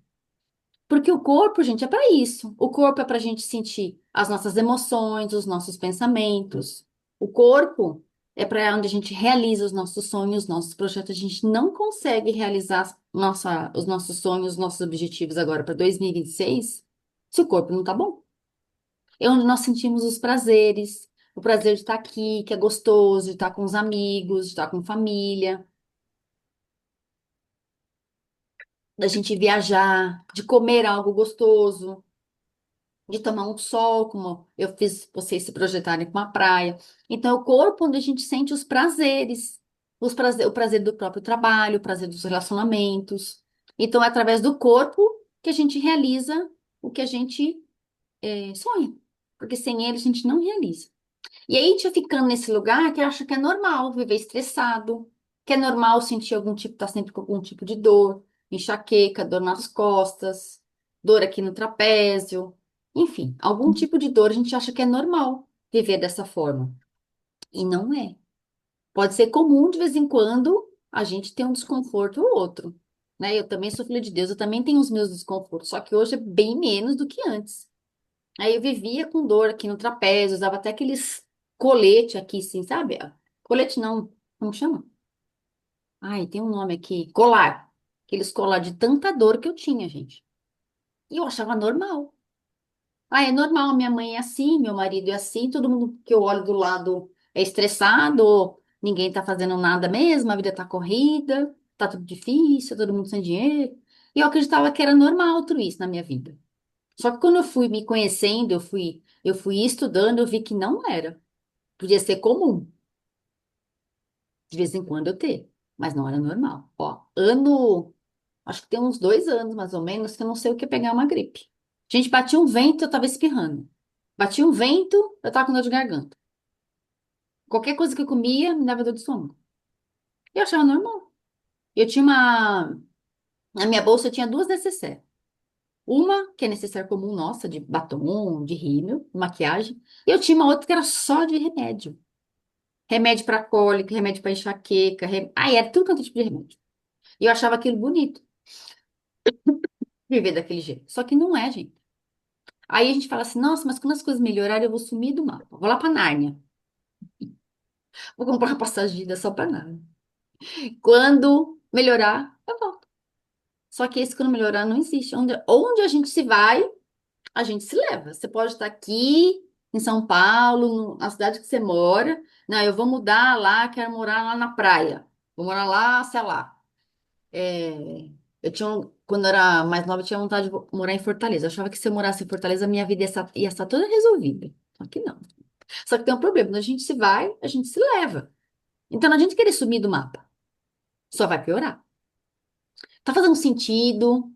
Porque o corpo, gente, é para isso. O corpo é para a gente sentir as nossas emoções, os nossos pensamentos. O corpo é para onde a gente realiza os nossos sonhos, os nossos projetos. A gente não consegue realizar os nossos sonhos, os nossos objetivos agora para 2026 se o corpo não tá bom. É onde nós sentimos os prazeres, o prazer de estar aqui, que é gostoso, de estar com os amigos, de estar com família, da gente viajar, de comer algo gostoso, de tomar um sol, como eu fiz vocês se projetarem com a praia. Então, é o corpo onde a gente sente os prazeres, o prazer do próprio trabalho, o prazer dos relacionamentos. Então, é através do corpo que a gente realiza o que a gente sonha, porque sem ele a gente não realiza. E aí a gente vai ficando nesse lugar que acha que é normal viver estressado, que é normal sentir algum tipo, tá sempre com algum tipo de dor, enxaqueca, dor nas costas, dor aqui no trapézio, enfim, algum tipo de dor a gente acha que é normal viver dessa forma. E não é. Pode ser comum de vez em quando a gente ter um desconforto ou outro. Né? Eu também sou filha de Deus, eu também tenho os meus desconfortos, só que hoje é bem menos do que antes. Aí eu vivia com dor aqui no trapézio, usava até aqueles colete aqui, assim, sabe? Colete não, como chama? Ai, tem um nome aqui, colar. Aqueles colar de tanta dor que eu tinha, gente. E eu achava normal. Ah, é normal, minha mãe é assim, meu marido é assim, todo mundo que eu olho do lado é estressado, ninguém tá fazendo nada mesmo, a vida tá corrida, tá tudo difícil, todo mundo sem dinheiro. E eu acreditava que era normal tudo isso na minha vida. Só que quando eu fui me conhecendo, eu fui estudando, eu vi que não era. Podia ser comum, de vez em quando eu ter, mas não era normal. Ó, acho que tem uns 2 anos mais ou menos que eu não sei o que é pegar uma gripe. Gente, batia um vento, eu tava espirrando. Batia um vento, eu tava com dor de garganta. Qualquer coisa que eu comia me dava dor de estômago. Eu achava normal. Eu tinha uma. Na minha bolsa eu tinha 2 necessaires. Uma, que é necessaire comum nossa, de batom, de rímel, maquiagem. E eu tinha uma outra que era só de remédio. Remédio para cólica, remédio para enxaqueca. Ai, era tudo quanto é tipo de remédio. E eu achava aquilo bonito, viver daquele jeito. Só que não é, gente. Aí a gente fala assim, nossa, mas quando as coisas melhorarem, eu vou sumir do mapa. Vou lá para Nárnia. Vou comprar uma passagem de ida só para Nárnia. Quando melhorar, eu volto. Só que esse quando melhorar não existe. Onde a gente se vai, a gente se leva. Você pode estar aqui em São Paulo, na cidade que você mora. Não, eu vou mudar lá, quero morar lá na praia. Vou morar lá, sei lá. É, quando eu era mais nova, eu tinha vontade de morar em Fortaleza. Eu achava que se eu morasse em Fortaleza, a minha vida ia estar toda resolvida. Só que não. Só que tem um problema. Quando a gente se vai, a gente se leva. Então, não adianta querer sumir do mapa. Só vai piorar. Tá fazendo sentido?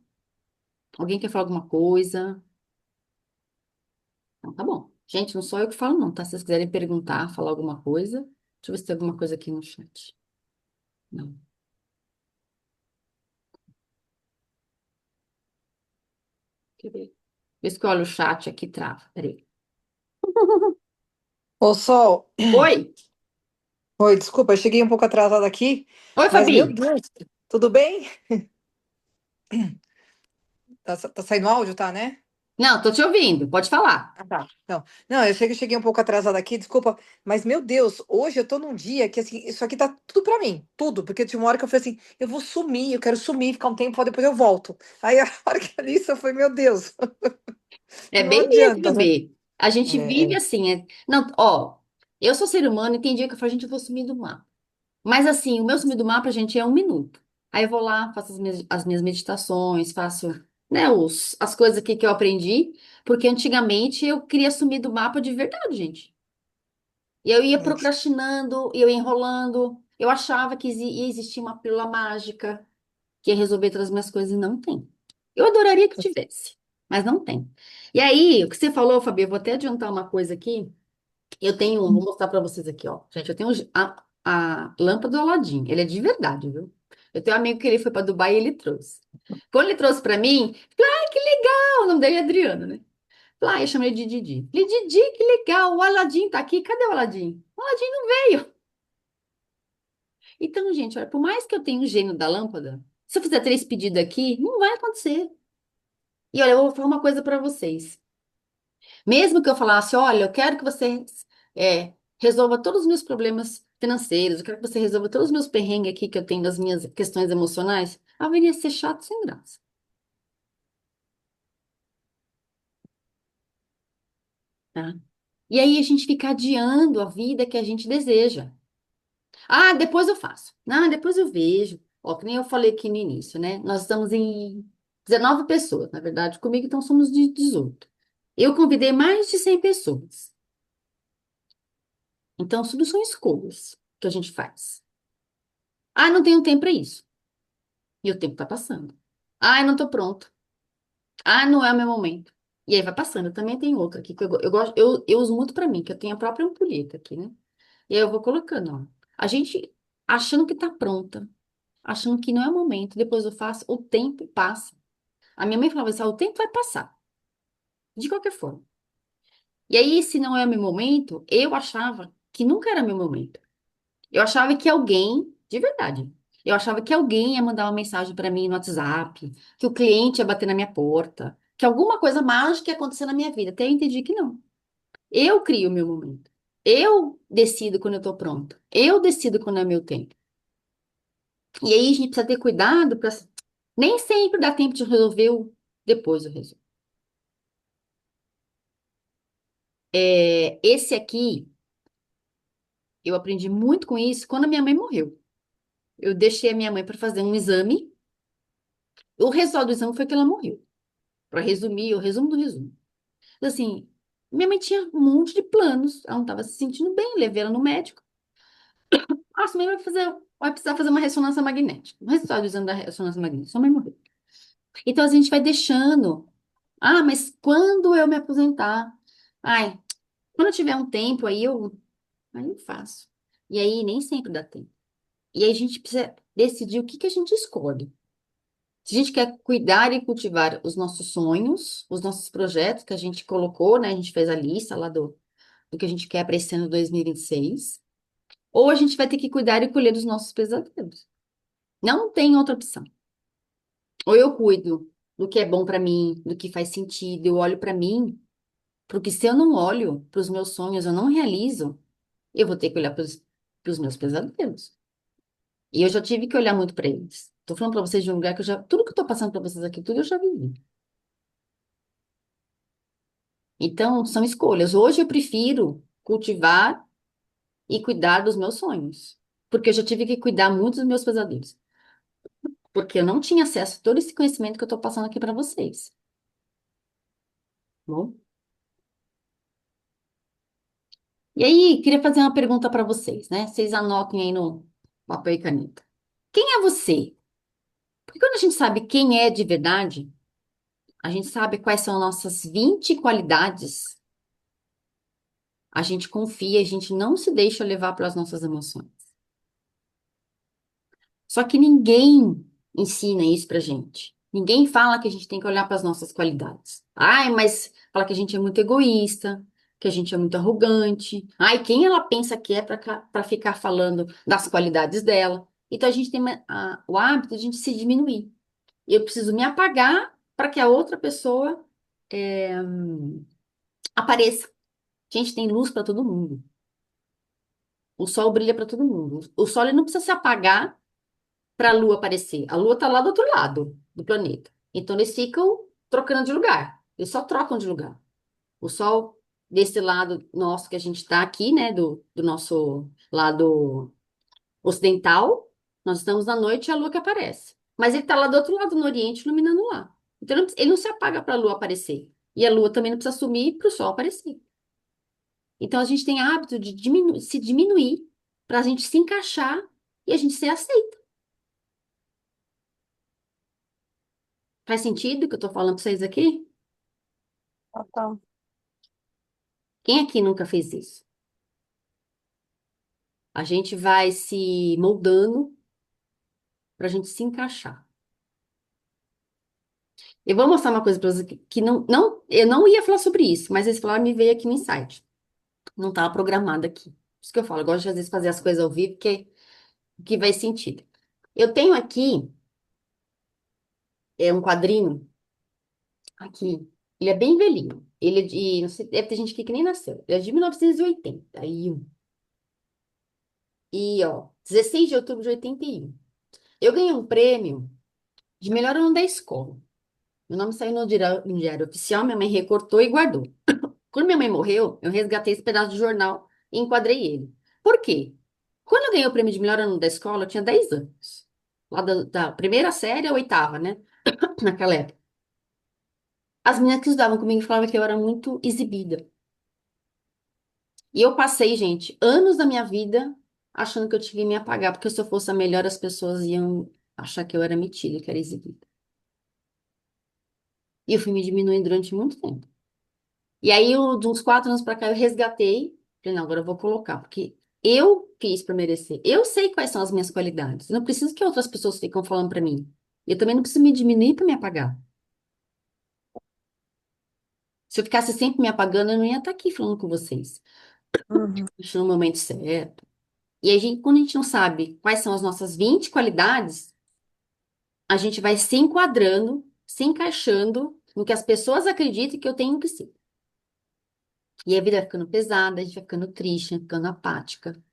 Alguém quer falar alguma coisa? Então, tá bom. Gente, não sou eu que falo, não, tá? Se vocês quiserem perguntar, falar alguma coisa, deixa eu ver se tem alguma coisa aqui no chat. Não. Deixa eu ver. Vê se que eu olho o chat aqui, trava. Peraí. Ô, Sol, Oi? oi, desculpa, eu cheguei um pouco atrasada aqui, Oi, mas Fabi. meu Deus, tudo bem? Tá saindo áudio, tá, né? Não, tô te ouvindo. Pode falar. Ah, tá. Não, eu cheguei um pouco atrasada aqui, desculpa, mas meu Deus, hoje eu tô num dia que assim, isso aqui tá tudo pra mim, tudo, porque tinha uma hora que eu falei assim, eu vou sumir, eu quero sumir, ficar um tempo, depois eu volto. Aí a hora que eu li isso, eu falei, meu Deus, É não bem isso, adianta, né? Fabi. A gente vive É, assim. Não, ó, eu sou ser humano e tem dia que eu falo, gente, eu vou sumir do mapa. Mas assim, o meu sumir do mapa, gente, é 1 minuto. Aí eu vou lá, faço as minhas meditações, faço, né, as coisas aqui que eu aprendi, porque antigamente eu queria sumir do mapa de verdade, gente. E eu ia É. procrastinando, eu ia enrolando. Eu achava que ia existir uma pílula mágica que ia resolver todas as minhas coisas e não tem. Eu adoraria que tivesse, mas não tem. E aí, o que você falou, Fabi, eu vou até adiantar uma coisa aqui. Eu tenho, vou mostrar para vocês aqui, ó. Gente, eu tenho a lâmpada do Aladim. Ele é de verdade, viu? Eu tenho um amigo que ele foi para Dubai e ele trouxe. Quando ele trouxe para mim, eu falei, ai, que legal! O nome dele é Adriano, né? Lá, eu chamei de Didi. Falei, Didi, que legal, o Aladim tá aqui. Cadê o Aladim? O Aladim não veio. Então, gente, olha, por mais que eu tenha o gênio da lâmpada, se eu fizer 3 pedidos aqui, não vai acontecer. E olha, eu vou falar uma coisa para vocês. Mesmo que eu falasse, olha, eu quero que você resolva todos os meus problemas financeiros, eu quero que você resolva todos os meus perrengues aqui que eu tenho das minhas questões emocionais, haveria ser chato sem graça, tá? E aí a gente fica adiando a vida que a gente deseja. Ah, depois eu faço. Não, depois eu vejo. Ó, que nem eu falei aqui no início, né? Nós estamos em 19 pessoas, na verdade, comigo então somos de 18. Eu convidei mais de 100 pessoas. Então, tudo são escolhas que a gente faz. Ah, não tenho tempo para isso. E o tempo tá passando. Ah, não tô pronto. Ah, não é o meu momento. E aí vai passando. Eu também tenho outra aqui que eu gosto, eu uso muito para mim, que eu tenho a própria ampulheta aqui, né? E aí eu vou colocando, ó. A gente achando que tá pronta, achando que não é o momento, depois eu faço, o tempo passa. A minha mãe falava assim, ah, o tempo vai passar, de qualquer forma. E aí, se não é o meu momento, eu achava que nunca era meu momento. Eu achava que alguém, de verdade, eu achava que alguém ia mandar uma mensagem para mim no WhatsApp, que o cliente ia bater na minha porta, que alguma coisa mágica ia acontecer na minha vida. Até eu entendi que não. Eu crio o meu momento. Eu decido quando eu tô pronta. Eu decido quando é meu tempo. E aí a gente precisa ter cuidado para nem sempre dá tempo de resolver depois eu resolvo. Esse aqui, eu aprendi muito com isso quando a minha mãe morreu. Eu deixei a minha mãe para fazer um exame. O resultado do exame foi que ela morreu. Para resumir, o resumo do resumo. Então, assim, minha mãe tinha um monte de planos, ela não estava se sentindo bem, levei ela no médico. Ah, sua mãe vai precisar fazer uma ressonância magnética. O resultado do exame da ressonância magnética, sua mãe morreu. Então, a gente vai deixando. Ah, mas quando eu me aposentar? Ai, quando eu tiver um tempo, aí eu faço. E aí, nem sempre dá tempo. E aí, a gente precisa decidir o que que a gente escolhe. Se a gente quer cuidar e cultivar os nossos sonhos, os nossos projetos que a gente colocou, né? A gente fez a lista lá do que a gente quer para esse ano 2026. Ou a gente vai ter que cuidar e colher dos nossos pesadelos. Não tem outra opção. Ou eu cuido do que é bom para mim, do que faz sentido, eu olho para mim, porque se eu não olho para os meus sonhos, eu não realizo, eu vou ter que olhar para os meus pesadelos. E eu já tive que olhar muito para eles. Tô falando para vocês de um lugar que tudo que eu tô passando para vocês aqui, tudo eu já vivi. Então, são escolhas. Hoje eu prefiro cultivar e cuidar dos meus sonhos, porque eu já tive que cuidar muito dos meus pesadelos, porque eu não tinha acesso a todo esse conhecimento que eu estou passando aqui para vocês. Bom, e aí, queria fazer uma pergunta para vocês, né? Vocês anotem aí no papel e caneta. Quem é você? Porque quando a gente sabe quem é de verdade, a gente sabe quais são nossas 20 qualidades, a gente confia, a gente não se deixa levar pelas nossas emoções. Só que ninguém ensina isso pra gente. Ninguém fala que a gente tem que olhar para as nossas qualidades. Ai, mas fala que a gente é muito egoísta, que a gente é muito arrogante. Ai, quem ela pensa que é para ficar falando das qualidades dela? Então a gente tem o hábito de a gente se diminuir. Eu preciso me apagar para que a outra pessoa apareça. Gente, tem luz para todo mundo. O sol brilha para todo mundo. O sol ele não precisa se apagar para a Lua aparecer. A Lua está lá do outro lado do planeta. Então eles ficam trocando de lugar. Eles só trocam de lugar. O Sol, desse lado nosso que a gente está aqui, né, do nosso lado ocidental, nós estamos na noite e a Lua que aparece. Mas ele está lá do outro lado, no Oriente, iluminando lá. Então ele não se apaga para a Lua aparecer. E a Lua também não precisa sumir para o Sol aparecer. Então a gente tem hábito de se diminuir para a gente se encaixar e a gente ser aceito. Faz sentido o que eu tô falando para vocês aqui? Total. Quem aqui nunca fez isso? A gente vai se moldando para a gente se encaixar. Eu vou mostrar uma coisa para vocês que eu não ia falar sobre isso, mas esse falar me veio aqui no insight. Não estava programado aqui. Por isso que eu falo, eu gosto de às vezes fazer as coisas ao vivo, que vai sentido. Eu tenho aqui um quadrinho aqui. Ele é bem velhinho. Ele é de, não sei, deve ter gente aqui que nem nasceu. Ele é de 1981. Ó, 16 de outubro de 81. Eu ganhei um prêmio de melhor aluno da escola. Meu nome saiu no diário oficial, minha mãe recortou e guardou. Quando minha mãe morreu, eu resgatei esse pedaço de jornal e enquadrei ele. Por quê? Quando eu ganhei o prêmio de melhor aluno da escola, eu tinha 10 anos. Lá da primeira série à oitava, né? Naquela época. As meninas que estudavam comigo falavam que eu era muito exibida. E eu passei, gente, anos da minha vida achando que eu tinha que me apagar, porque se eu fosse a melhor, as pessoas iam achar que eu era metida, que era exibida. E eu fui me diminuindo durante muito tempo. E aí, de uns 4 anos pra cá, eu resgatei. Falei, não, agora eu vou colocar, porque eu fiz pra merecer. Eu sei quais são as minhas qualidades. Eu não preciso que outras pessoas ficam falando pra mim. Eu também não preciso me diminuir pra me apagar. Se eu ficasse sempre me apagando, eu não ia estar aqui falando com vocês. Uhum. Acho no momento certo. E aí, quando a gente não sabe quais são as nossas 20 qualidades, a gente vai se enquadrando, se encaixando no que as pessoas acreditam que eu tenho que ser. E a vida vai ficando pesada, a gente vai ficando triste, vai ficando apática.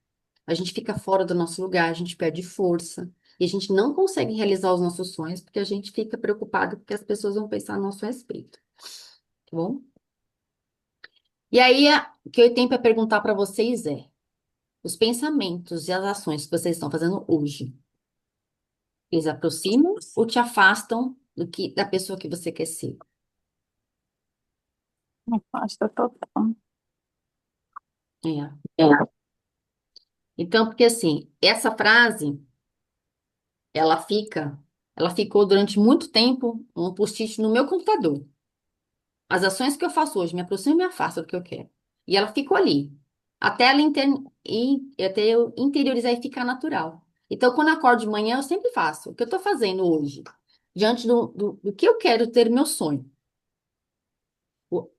A gente fica fora do nosso lugar, a gente perde força. E a gente não consegue realizar os nossos sonhos porque a gente fica preocupado porque as pessoas vão pensar a nosso respeito. Tá bom? E aí, o que eu tenho para perguntar para vocês é: os pensamentos e as ações que vocês estão fazendo hoje, eles aproximam ou te afastam da pessoa que você quer ser? Afasta total. É. É. Então, porque assim, essa frase, ela fica, ela ficou durante muito tempo um post-it no meu computador. As ações que eu faço hoje me aproximam e me afastam do que eu quero. E ela ficou ali, até até eu interiorizar e ficar natural. Então, quando eu acordo de manhã, eu sempre faço o que eu estou fazendo hoje, diante do que eu quero ter meu sonho.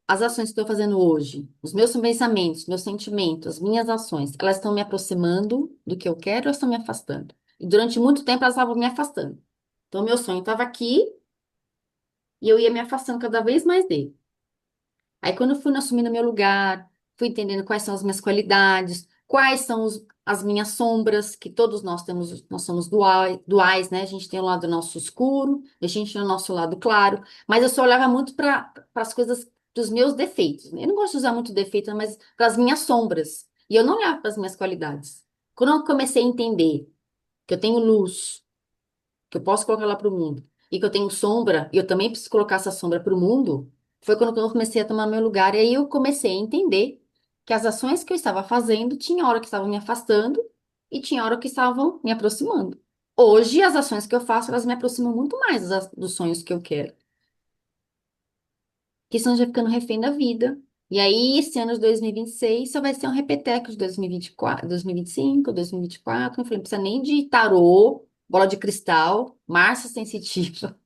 As ações que estou fazendo hoje, os meus pensamentos, meus sentimentos, as minhas ações, elas estão me aproximando do que eu quero ou estão me afastando? E durante muito tempo elas estavam me afastando. Então, meu sonho estava aqui e eu ia me afastando cada vez mais dele. Aí, quando eu fui assumindo meu lugar, fui entendendo quais são as minhas qualidades, quais são as minhas sombras, que todos nós temos, nós somos duais, né? A gente tem o lado nosso escuro, a gente tem o nosso lado claro, mas eu só olhava muito para as coisas dos meus defeitos, né? Eu não gosto de usar muito defeito, mas para as minhas sombras. E eu não olhava para as minhas qualidades. Quando eu comecei a entender que eu tenho luz, que eu posso colocar lá para o mundo, e que eu tenho sombra, e eu também preciso colocar essa sombra para o mundo, foi quando eu comecei a tomar meu lugar, e aí eu comecei a entender que as ações que eu estava fazendo, tinha hora que estavam me afastando, e tinha hora que estavam me aproximando. Hoje, as ações que eu faço, elas me aproximam muito mais dos sonhos que eu quero, que senão já ficando refém da vida. E aí, esse ano de 2026 só vai ser um repeteco de 2024, 2025, 2024. Eu falei, não precisa nem de tarô, bola de cristal, Márcia sensitiva,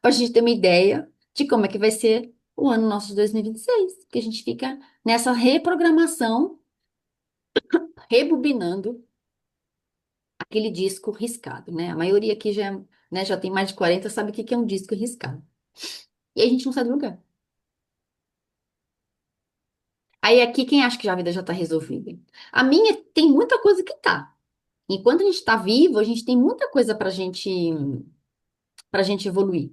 para a gente ter uma ideia de como é que vai ser o ano nosso de 2026. Que a gente fica nessa reprogramação, rebobinando aquele disco riscado, né? A maioria aqui já, né, já tem mais de 40, sabe o que que é um disco riscado. E a gente não sai do lugar. Aí aqui, quem acha que já a vida já está resolvida? A minha tem muita coisa que tá. Enquanto a gente está vivo, a gente tem muita coisa para gente evoluir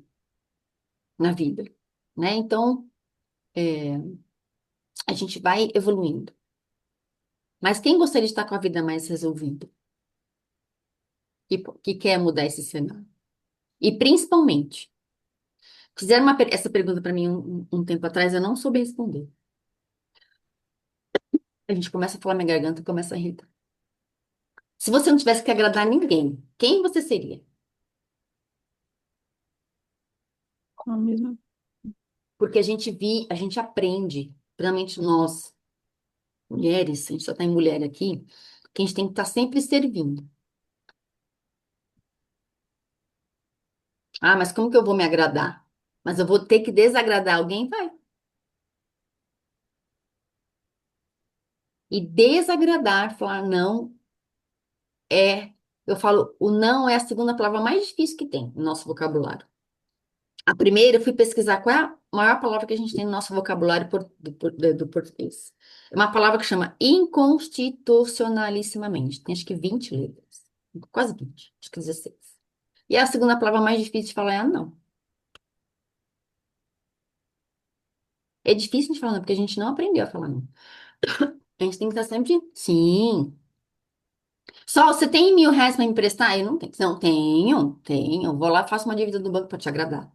na vida, né? Então, é, a gente vai evoluindo. Mas quem gostaria de estar com a vida mais resolvida? Que quer mudar esse cenário? E principalmente, fizeram essa pergunta para mim um tempo atrás, eu não soube responder. A gente começa a falar, minha garganta começa a irritar. Se você não tivesse que agradar ninguém, quem você seria? Ah, mesmo. Porque a gente aprende, principalmente nós, mulheres, a gente só tá em mulher aqui, que a gente tem que estar sempre servindo. Ah, mas como que eu vou me agradar? Mas eu vou ter que desagradar alguém? Vai. E desagradar, falar não é. Eu falo, o não é a segunda palavra mais difícil que tem no nosso vocabulário. A primeira, eu fui pesquisar qual é a maior palavra que a gente tem no nosso vocabulário do português. É uma palavra que chama inconstitucionalissimamente. Tem acho que 20 letras. Quase 20, acho que 16. E a segunda palavra mais difícil de falar é a não. É difícil de falar não, porque a gente não aprendeu a falar não. A gente tem que estar sempre, sim. Só, você tem R$ 1.000 para me emprestar? Eu não tenho. Não, tenho. Vou lá, faço uma dívida do banco para te agradar.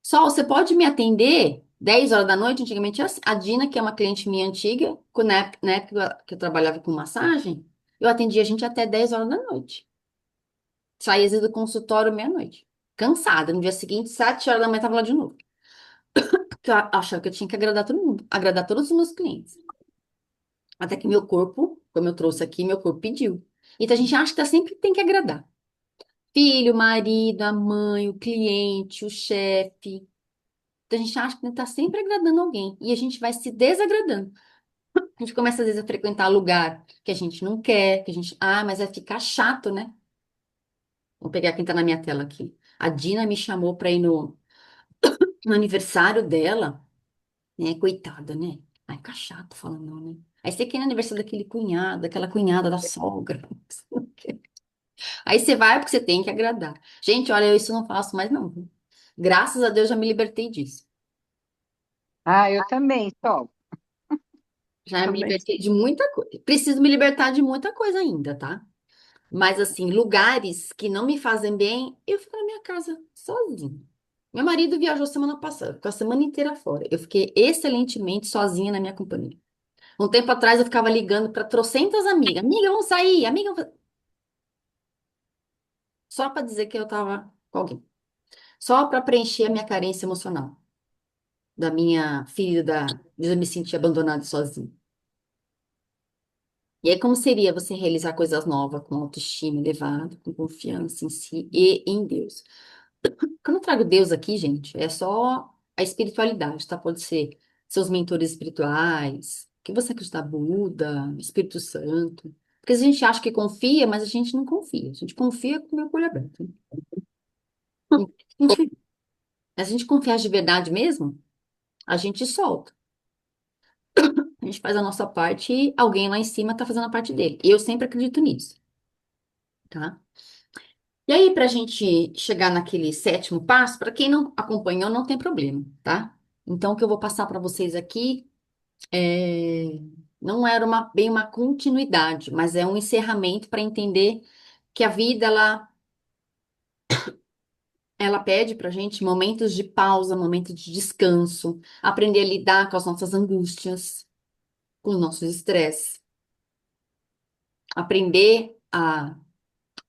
Só, você pode me atender 10 horas da noite? Antigamente, a Dina, que é uma cliente minha antiga, na época que eu trabalhava com massagem, eu atendia a gente até 10 horas da noite. Saía às vezes do consultório meia-noite. Cansada. No dia seguinte, 7 horas da manhã, estava lá de novo. Porque eu achava que eu tinha que agradar todo mundo, agradar todos os meus clientes. Até que meu corpo, como eu trouxe aqui, meu corpo pediu. Então a gente acha que sempre tem que agradar. Filho, marido, a mãe, o cliente, o chefe. Então a gente acha que está sempre agradando alguém. E a gente vai se desagradando. A gente começa, às vezes, a frequentar lugar que a gente não quer, que a gente. Ah, mas vai ficar chato, né? Vou pegar quem tá na minha tela aqui. A Dina me chamou para ir no aniversário dela, né? Coitada, né? Ai, fica chato falando, não, né? Aí você quer ir no aniversário daquele cunhado, daquela cunhada da sogra. Aí você vai porque você tem que agradar. Gente, olha, eu isso não faço mais, não. Viu? Graças a Deus já me libertei disso. Ah, eu também, só. Já me Também. libertei de muita coisa. Preciso me libertar de muita coisa ainda, tá? Mas, assim, lugares que não me fazem bem, eu fico na minha casa sozinha. Meu marido viajou semana passada, ficou a semana inteira fora. Eu fiquei excelentemente sozinha na minha companhia. Um tempo atrás eu ficava ligando para trocentas amigas. Amiga, vamos sair. Amiga, só para dizer que eu tava com alguém. Só para preencher a minha carência emocional. Da minha filha, de eu me sentir abandonada e sozinha. E aí, como seria você realizar coisas novas com autoestima elevada, com confiança em si e em Deus? Quando eu trago Deus aqui, gente, é só a espiritualidade, tá? Pode ser seus mentores espirituais, que você acredita, Buda, Espírito Santo. Porque a gente acha que confia, mas a gente não confia. A gente confia com o meu olho aberto. Né? A gente confiar de verdade mesmo, a gente solta. A gente faz a nossa parte e alguém lá em cima tá fazendo a parte dele. E eu sempre acredito nisso, tá? E aí, para a gente chegar naquele sétimo passo, para quem não acompanhou, não tem problema, tá? Então, o que eu vou passar para vocês aqui é, não era bem uma continuidade, mas é um encerramento para entender que a vida, ela pede para a gente momentos de pausa, momentos de descanso, aprender a lidar com as nossas angústias, com os nossos estresses, aprender a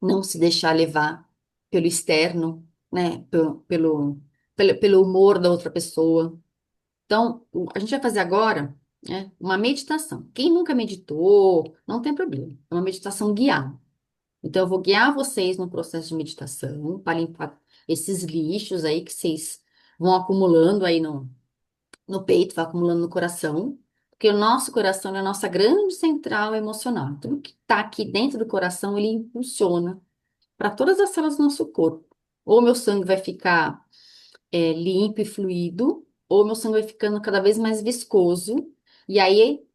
não se deixar levar pelo externo, né? Pelo humor da outra pessoa. Então, a gente vai fazer agora, né, uma meditação. Quem nunca meditou, não tem problema. É uma meditação guiada. Então, eu vou guiar vocês no processo de meditação para limpar esses lixos aí que vocês vão acumulando aí no peito, vai acumulando no coração. Porque o nosso coração é a nossa grande central emocional. Tudo que está aqui dentro do coração, ele impulsiona para todas as células do nosso corpo. Ou meu sangue vai ficar limpo e fluido, ou meu sangue vai ficando cada vez mais viscoso. E aí,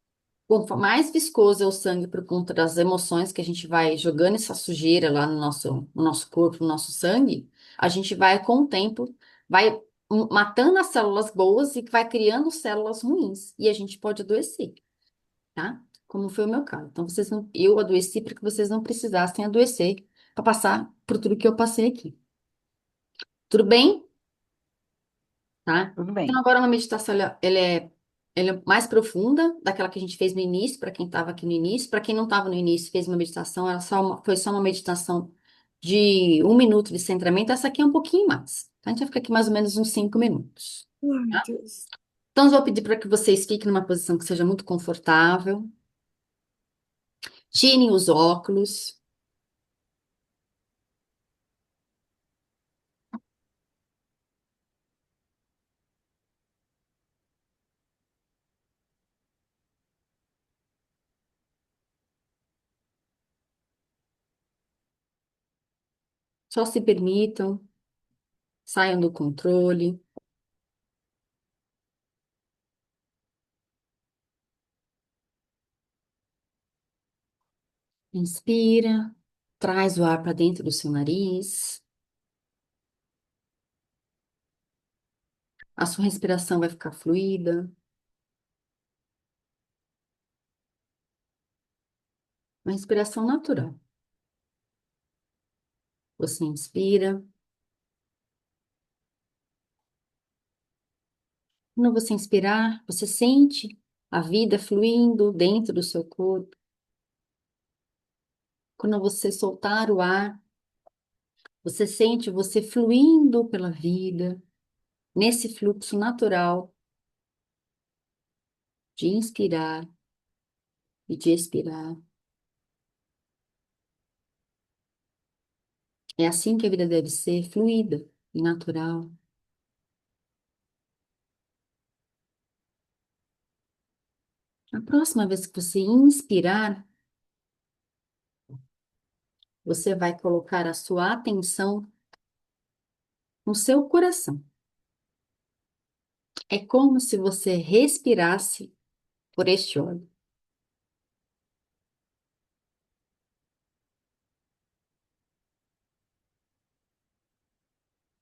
quanto mais viscoso é o sangue por conta das emoções que a gente vai jogando essa sujeira lá no nosso corpo, no nosso sangue, a gente vai, com o tempo, vai matando as células boas e vai criando células ruins. E a gente pode adoecer, tá? Como foi o meu caso. Então, eu adoeci para que vocês não precisassem adoecer para passar por tudo que eu passei aqui. Tudo bem? Tá? Tudo Então, bem. agora na meditação, ela é Ela é mais profunda, daquela que a gente fez no início, para quem estava aqui no início. Para quem não estava no início, fez uma meditação, foi só uma meditação de 1 minuto de centramento. Essa aqui é um pouquinho mais. Então, a gente vai ficar aqui mais ou menos uns 5 minutos. Ai, Tá? Deus. Então, eu vou pedir para que vocês fiquem numa posição que seja muito confortável. Tirem os óculos. Só se permitam, saiam do controle. Inspira, traz o ar para dentro do seu nariz. A sua respiração vai ficar fluida. Uma respiração natural. Você inspira. Quando você inspirar, você sente a vida fluindo dentro do seu corpo. Quando você soltar o ar, você sente você fluindo pela vida, nesse fluxo natural de inspirar e de expirar. É assim que a vida deve ser, fluida e natural. A próxima vez que você inspirar, você vai colocar a sua atenção no seu coração. É como se você respirasse por este órgão.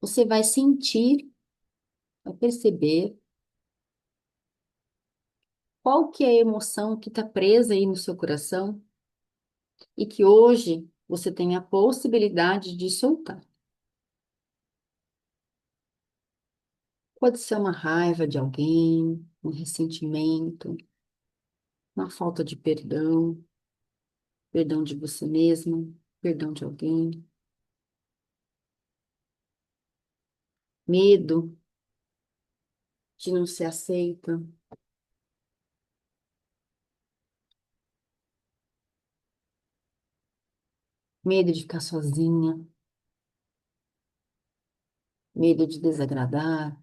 Você vai sentir, vai perceber qual que é a emoção que está presa aí no seu coração e que hoje você tem a possibilidade de soltar. Pode ser uma raiva de alguém, um ressentimento, uma falta de perdão, perdão de você mesmo, perdão de alguém, medo de não ser aceita, medo de ficar sozinha, medo de desagradar,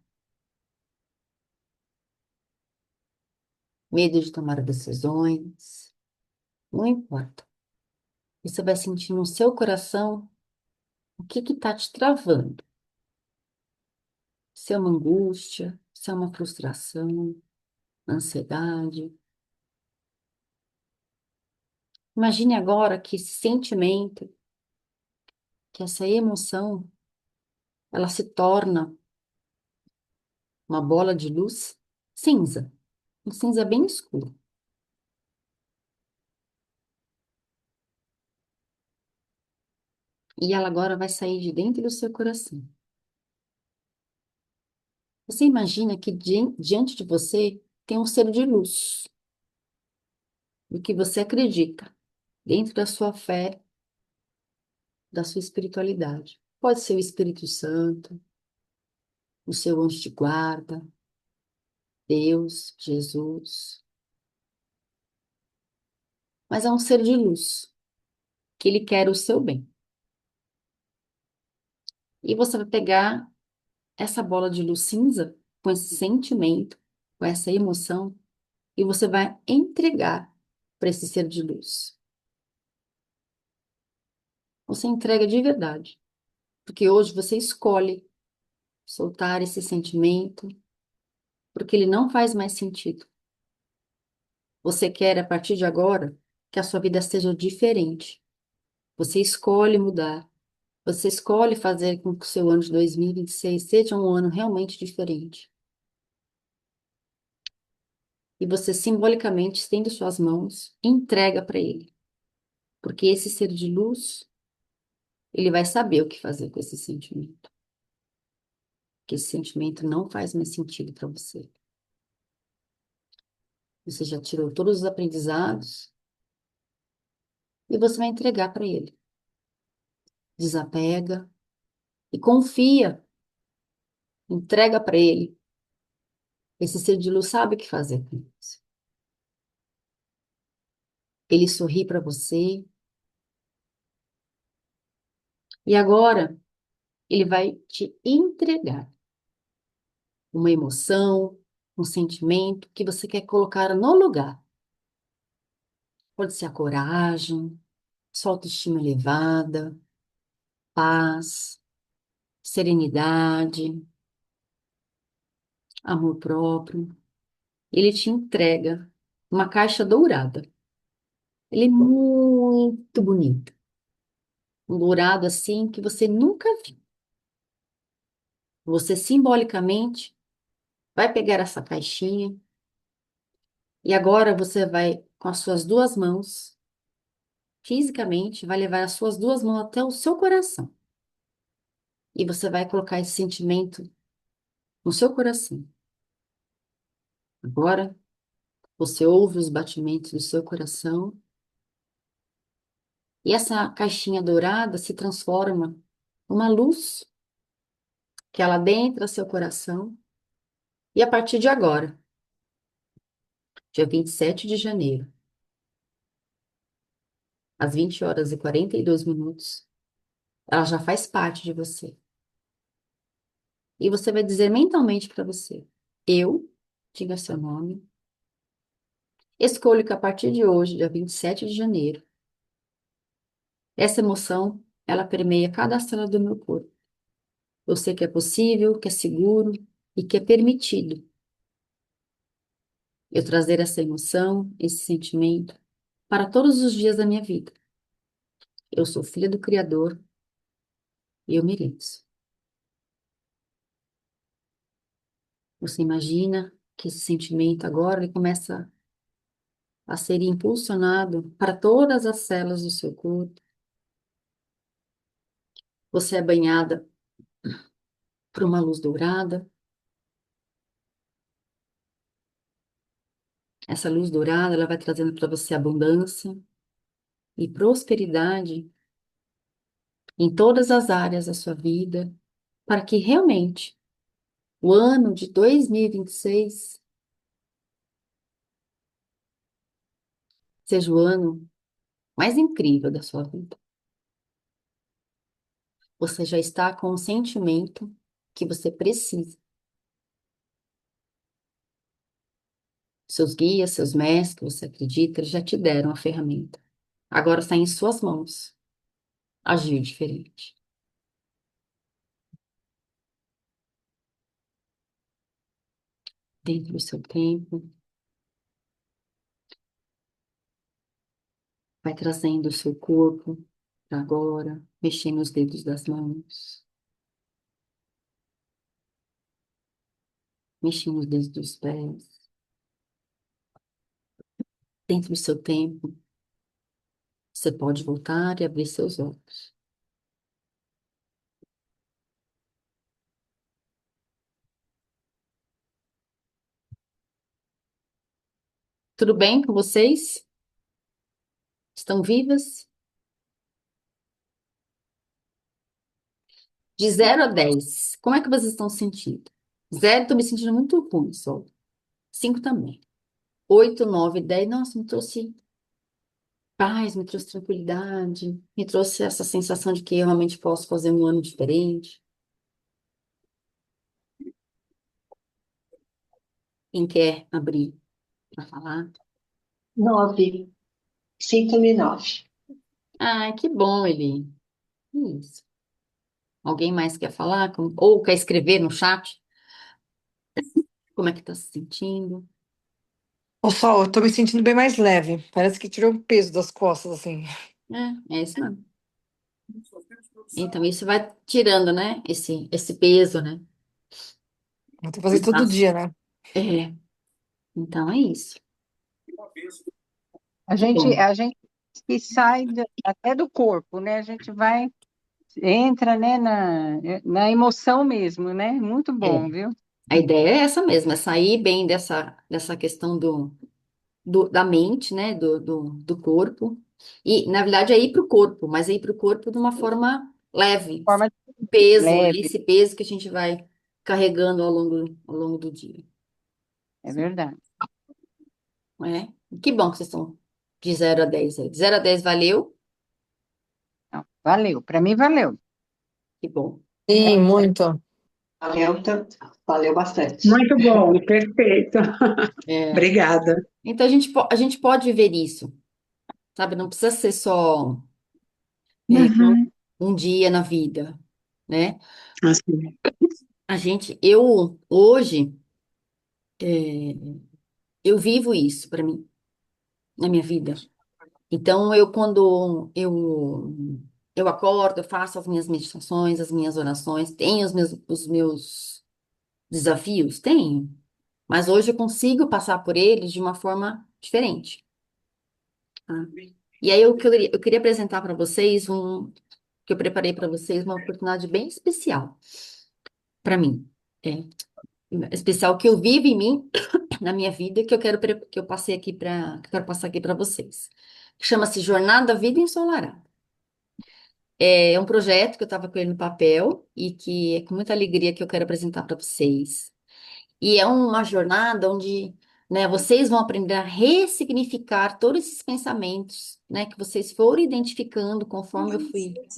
medo de tomar decisões, não importa. Você vai sentir no seu coração o que está te travando. Se é uma angústia, se é uma frustração, ansiedade. Imagine agora que esse sentimento, que essa emoção, ela se torna uma bola de luz cinza, um cinza bem escuro. E ela agora vai sair de dentro do seu coração. Você imagina que diante de você tem um ser de luz, do que você acredita, dentro da sua fé, da sua espiritualidade. Pode ser o Espírito Santo, o seu anjo de guarda, Deus, Jesus. Mas é um ser de luz, que ele quer o seu bem. E você vai pegar essa bola de luz cinza, com esse sentimento, com essa emoção, e você vai entregar para esse ser de luz. Você entrega de verdade, porque hoje você escolhe soltar esse sentimento, porque ele não faz mais sentido. Você quer, a partir de agora, que a sua vida seja diferente. Você escolhe mudar. Você escolhe fazer com que o seu ano de 2026 seja um ano realmente diferente. E você simbolicamente estende suas mãos e entrega para ele. Porque esse ser de luz, ele vai saber o que fazer com esse sentimento. Porque esse sentimento não faz mais sentido para você. Você já tirou todos os aprendizados e você vai entregar para ele. Desapega e confia. Entrega para ele. Esse ser de luz sabe o que fazer com isso. Ele sorri para você e agora ele vai te entregar uma emoção, um sentimento que você quer colocar no lugar. Pode ser a coragem, sua autoestima elevada, paz, serenidade, amor próprio. Ele te entrega uma caixa dourada. Ele é muito bonito. Um dourado assim que você nunca viu. Você simbolicamente vai pegar essa caixinha e agora você vai, com as suas duas mãos, fisicamente, vai levar as suas duas mãos até o seu coração. E você vai colocar esse sentimento no seu coração. Agora, você ouve os batimentos do seu coração e essa caixinha dourada se transforma numa luz que ela adentra seu coração. E a partir de agora, dia 27 de janeiro, às 20 horas e 42 minutos, ela já faz parte de você. E você vai dizer mentalmente para você: eu, diga seu nome, escolho que a partir de hoje, dia 27 de janeiro, essa emoção, ela permeia cada célula do meu corpo. Eu sei que é possível, que é seguro e que é permitido eu trazer essa emoção, esse sentimento para todos os dias da minha vida. Eu sou filha do Criador e eu mereço. Você imagina que esse sentimento agora ele começa a ser impulsionado para todas as células do seu corpo. Você é banhada por uma luz dourada. Essa luz dourada, ela vai trazendo para você abundância e prosperidade em todas as áreas da sua vida, para que realmente o ano de 2026 seja o ano mais incrível da sua vida. Você já está com o sentimento que você precisa. Seus guias, seus mestres, que você acredita, eles já te deram a ferramenta. Agora está em suas mãos agir diferente. Dentro do seu tempo, vai trazendo o seu corpo para agora, mexendo os dedos das mãos, mexendo os dedos dos pés. Dentro do seu tempo, você pode voltar e abrir seus olhos. Tudo bem com vocês? Estão vivas? De 0 a 10, como é que vocês estão sentindo? 0, estou me sentindo muito ruim, só. 5 também. 8, 9, 10, nossa, me trouxe paz, me trouxe tranquilidade, me trouxe essa sensação de que eu realmente posso fazer um ano diferente. Quem quer abrir para falar? 9. Sinto-me 9. Ai, que bom, Eli. Isso. Alguém mais quer falar? Ou quer escrever no chat? Como é que tá se sentindo? Ô, Sol, eu tô me sentindo bem mais leve. Parece que tirou um peso das costas, assim. É isso mesmo. Então, isso vai tirando, né? Esse peso, né? Vou ter que fazer isso todo dia, né? É, então é isso. A Que gente, bom. a gente que sai até do corpo, né? A gente vai, entra, né, na emoção mesmo, né? Muito bom, É. viu? A ideia é essa mesmo, é sair bem dessa questão da mente, né? Do corpo. E, na verdade, é ir para o corpo, mas é ir para o corpo de uma forma leve. Forma Peso, é leve, esse peso que a gente vai carregando ao longo do dia. é verdade. Não é? Que bom que vocês estão de 0 a 10 aí. De 0 a 10 valeu? Não, valeu, para mim valeu. Que bom. Sim, muito. Valeu, valeu bastante. Muito bom, perfeito. É. Obrigada. Então, a gente pode viver isso, sabe? Não precisa ser só é, Uhum. um dia na vida, né? Assim, Eu hoje, é, eu vivo isso para mim, na minha vida. Então, eu acordo, eu faço as minhas meditações, as minhas orações, tenho os meus desafios? Tenho. Mas hoje eu consigo passar por eles de uma forma diferente. Tá? E aí eu queria apresentar para vocês que eu preparei para vocês uma oportunidade bem especial para mim. É, especial que eu vivo em mim, na minha vida, que eu passei aqui que eu quero passar aqui para vocês. Chama-se Jornada Vida Ensolarada. É um projeto que eu estava com ele no papel e que é com muita alegria que eu quero apresentar para vocês. E é uma jornada onde, né, vocês vão aprender a ressignificar todos esses pensamentos, né, que vocês foram identificando conforme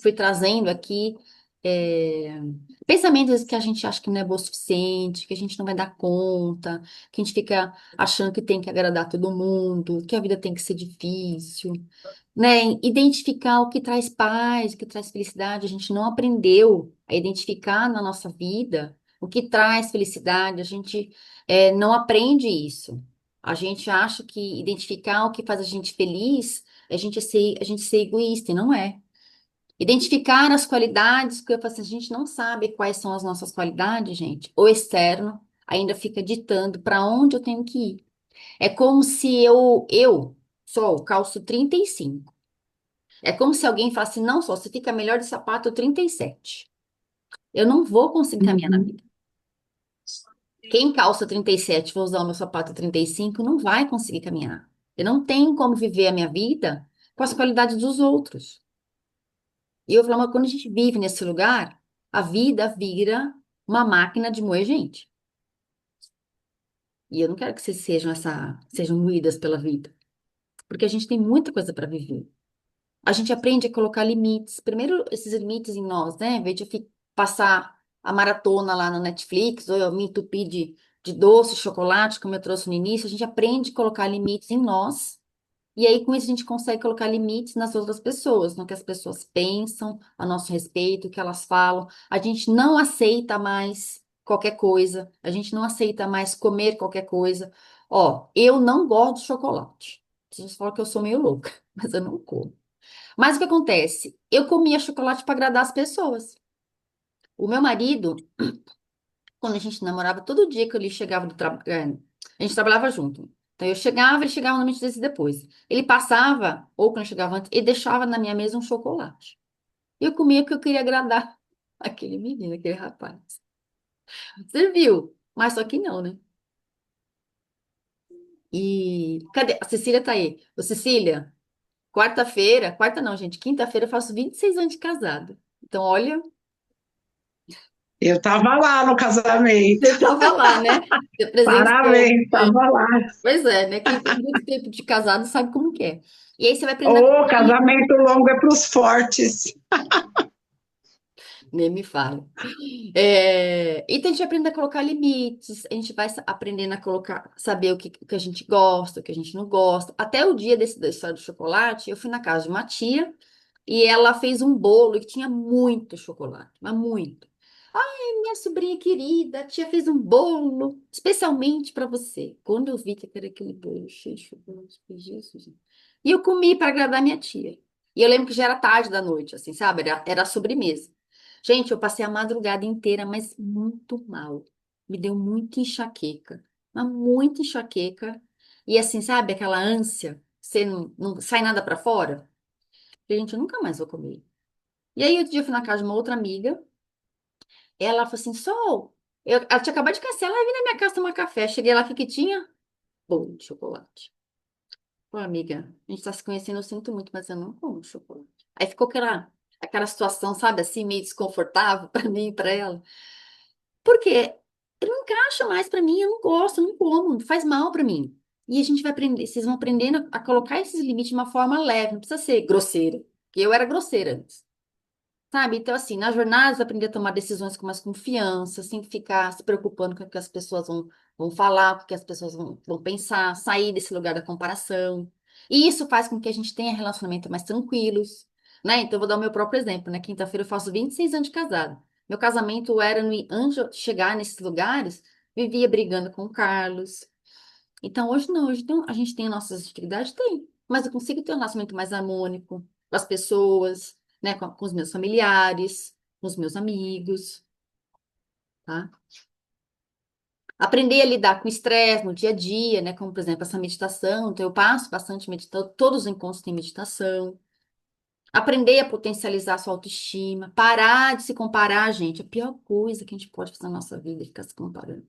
fui trazendo aqui, é, pensamentos que a gente acha que não é bom o suficiente, que a gente não vai dar conta, que a gente fica achando que tem que agradar todo mundo, que a vida tem que ser difícil, né? Identificar o que traz paz, o que traz felicidade. A gente não aprendeu a identificar na nossa vida o que traz felicidade. A gente não aprende isso. A gente acha que identificar o que faz a gente feliz é a gente ser egoísta, e não é. Identificar as qualidades, que eu falo assim, a gente não sabe quais são as nossas qualidades, gente. O externo ainda fica ditando para onde eu tenho que ir. É como se eu só calço 35. É como se alguém falasse, não, só você fica melhor de sapato 37. Eu não vou conseguir caminhar na uhum. vida. Quem calça 37 for usar o meu sapato 35 não vai conseguir caminhar. Eu não tenho como viver a minha vida com as qualidades dos outros. E eu falo, mas quando a gente vive nesse lugar, a vida vira uma máquina de moer gente. E eu não quero que vocês sejam moídas pela vida, porque a gente tem muita coisa para viver. A gente aprende a colocar limites. Primeiro, esses limites em nós, né? Em vez de passar a maratona lá no Netflix, ou eu me entupir de doce, chocolate, como eu trouxe no início, a gente aprende a colocar limites em nós. E aí, com isso, a gente consegue colocar limites nas outras pessoas, no que as pessoas pensam a nosso respeito, o que elas falam. A gente não aceita mais qualquer coisa, a gente não aceita mais comer qualquer coisa. Ó, eu não gosto de chocolate. Vocês falam que eu sou meio louca, mas eu não como. Mas o que acontece? Eu comia chocolate para agradar as pessoas. O meu marido, quando a gente namorava, todo dia que ele chegava do trabalho, a gente trabalhava junto. Então eu chegava, ele chegava normalmente vezes depois. Ele passava, ou quando eu chegava antes, e deixava na minha mesa um chocolate. Eu comia porque eu queria agradar aquele menino, aquele rapaz. Você viu? Mas só que não, né? E cadê? A Cecília tá aí. Ô, Cecília, quarta-feira, quarta não, gente, quinta-feira eu faço 26 anos de casada. Então, olha. Eu estava lá no casamento. Você estava lá, né? Você presenciou. Parabéns, estava lá. Pois é, né? Quem tem muito tempo de casado sabe como que é. E aí você vai aprender a O colocar limites. casamento longo é para os fortes. Nem me fala. Então a gente aprende a colocar limites, a gente vai aprendendo a colocar, saber o que a gente gosta, o que a gente não gosta. Até o dia da história do chocolate, eu fui na casa de uma tia e ela fez um bolo que tinha muito chocolate, mas muito. Minha sobrinha querida, a tia fez um bolo especialmente para você. Quando eu vi que era aquele bolo cheio de chocolate, eu falei, Jesus. E eu comi para agradar minha tia. E eu lembro que já era tarde da noite, assim, sabe? Era a sobremesa. Gente, eu passei a madrugada inteira, mas muito mal. Me deu muita enxaqueca, mas muita enxaqueca. E assim, sabe, aquela ânsia, você não sai nada para fora? Gente, eu nunca mais vou comer. E aí, outro dia eu fui na casa de uma outra amiga. Ela falou assim, Sol, ela tinha acabado de cancelar, ela veio na minha casa tomar café. Cheguei lá, o que que tinha? Bolo de chocolate. Pô, amiga, a gente tá se conhecendo, eu sinto muito, mas eu não como chocolate. Aí ficou aquela situação, sabe, assim, meio desconfortável pra mim e pra ela. Porque não encaixa mais pra mim, eu não gosto, eu não como, faz mal pra mim. E a gente vai aprender, vocês vão aprendendo a colocar esses limites de uma forma leve, não precisa ser grosseira, porque eu era grosseira antes. Sabe? Então, assim, na jornada, você aprender a tomar decisões com mais confiança, sem ficar se preocupando com o que as pessoas vão falar, porque as pessoas vão pensar, sair desse lugar da comparação. E isso faz com que a gente tenha relacionamentos mais tranquilos, né? Então, eu vou dar o meu próprio exemplo, né? Quinta-feira eu faço 26 anos de casada. Meu casamento era, antes de eu chegar nesses lugares, vivia brigando com o Carlos. Então, hoje não, a gente tem nossas dificuldades? Tem, mas eu consigo ter um relacionamento mais harmônico com as pessoas, né, com os meus familiares, com os meus amigos, tá? Aprender a lidar com estresse no dia a dia, né, como, por exemplo, essa meditação, então eu passo bastante meditando, todos os encontros têm meditação. Aprender a potencializar a sua autoestima, parar de se comparar, gente, a pior coisa que a gente pode fazer na nossa vida é ficar se comparando.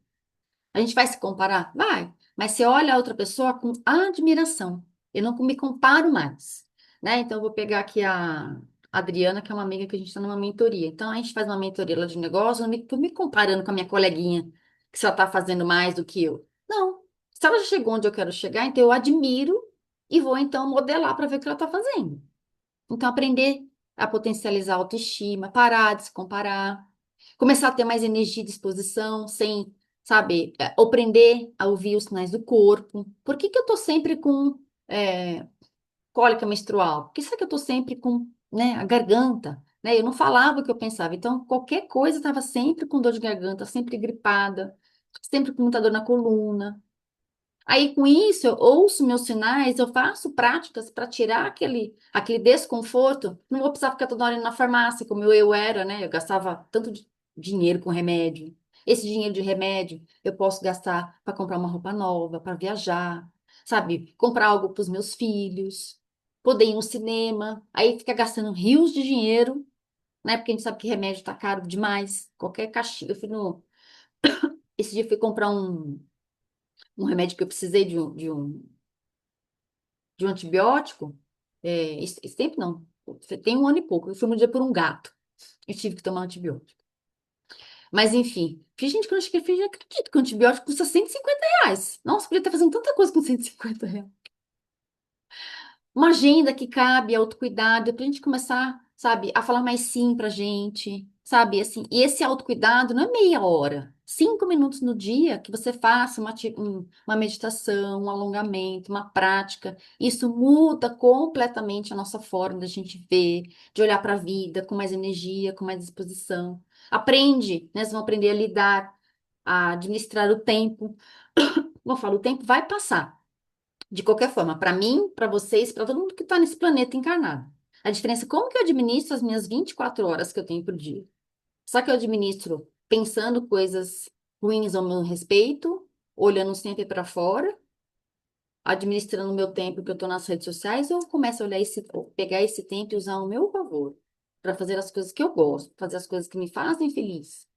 A gente vai se comparar? Vai. Mas você olha a outra pessoa com admiração. Eu não me comparo mais, né? Então, eu vou pegar aqui a Adriana, que é uma amiga que a gente está numa mentoria. Então, a gente faz uma mentoria lá de negócio, eu não estou me comparando com a minha coleguinha, que só está fazendo mais do que eu. Não. Se ela já chegou onde eu quero chegar, então eu admiro e vou, então, modelar para ver o que ela está fazendo. Então, aprender a potencializar a autoestima, parar de se comparar, começar a ter mais energia e disposição, sem, sabe, aprender a ouvir os sinais do corpo. Por que que eu tô sempre com cólica menstrual? Por que será que eu tô sempre com, né, a garganta? Né? Eu não falava o que eu pensava. Então, qualquer coisa eu estava sempre com dor de garganta, sempre gripada, sempre com muita dor na coluna. Aí, com isso, eu ouço meus sinais, eu faço práticas para tirar aquele desconforto. Não vou precisar ficar toda hora indo na farmácia, como eu era, né? Eu gastava tanto dinheiro com remédio. Esse dinheiro de remédio eu posso gastar para comprar uma roupa nova, para viajar, sabe? Comprar algo para os meus filhos, poder ir no cinema. Aí fica gastando rios de dinheiro, né? Porque a gente sabe que remédio está caro demais. Qualquer caixinha. Esse dia eu fui comprar um remédio que eu precisei de um antibiótico, esse tempo não, tem um ano e pouco, eu fui mordida por um gato, eu tive que tomar antibiótico. Mas enfim, gente, quando eu cheguei, eu falei, acredito que o antibiótico custa R$ 150. Nossa, podia estar fazendo tanta coisa com R$ 150. Uma agenda que cabe autocuidado, para a gente começar, sabe, a falar mais sim pra gente, sabe, assim, e esse autocuidado não é meia hora, 5 minutos no dia que você faça uma meditação, um alongamento, uma prática, isso muda completamente a nossa forma da gente ver, de olhar para a vida com mais energia, com mais disposição. Aprende, né, vocês vão aprender a lidar, a administrar o tempo. Como eu falo, o tempo vai passar. De qualquer forma, para mim, para vocês, para todo mundo que está nesse planeta encarnado. A diferença é como que eu administro as minhas 24 horas que eu tenho por dia. Só que eu administro pensando coisas ruins ao meu respeito, olhando sempre para fora, administrando o meu tempo que eu estou nas redes sociais, ou eu começo a olhar ou pegar esse tempo e usar ao meu favor, para fazer as coisas que eu gosto, fazer as coisas que me fazem feliz.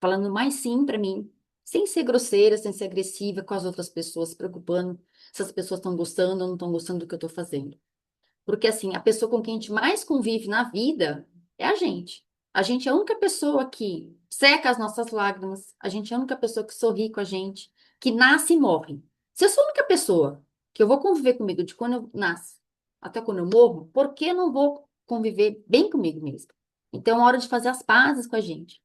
Falando mais sim para mim, sem ser grosseira, sem ser agressiva com as outras pessoas, se preocupando se as pessoas estão gostando ou não estão gostando do que eu estou fazendo. Porque assim, a pessoa com quem a gente mais convive na vida é a gente. A gente é a única pessoa que seca as nossas lágrimas, a gente é a única pessoa que sorri com a gente, que nasce e morre. Se eu sou a única pessoa que eu vou conviver comigo de quando eu nasço até quando eu morro, por que eu não vou conviver bem comigo mesmo? Então é hora de fazer as pazes com a gente,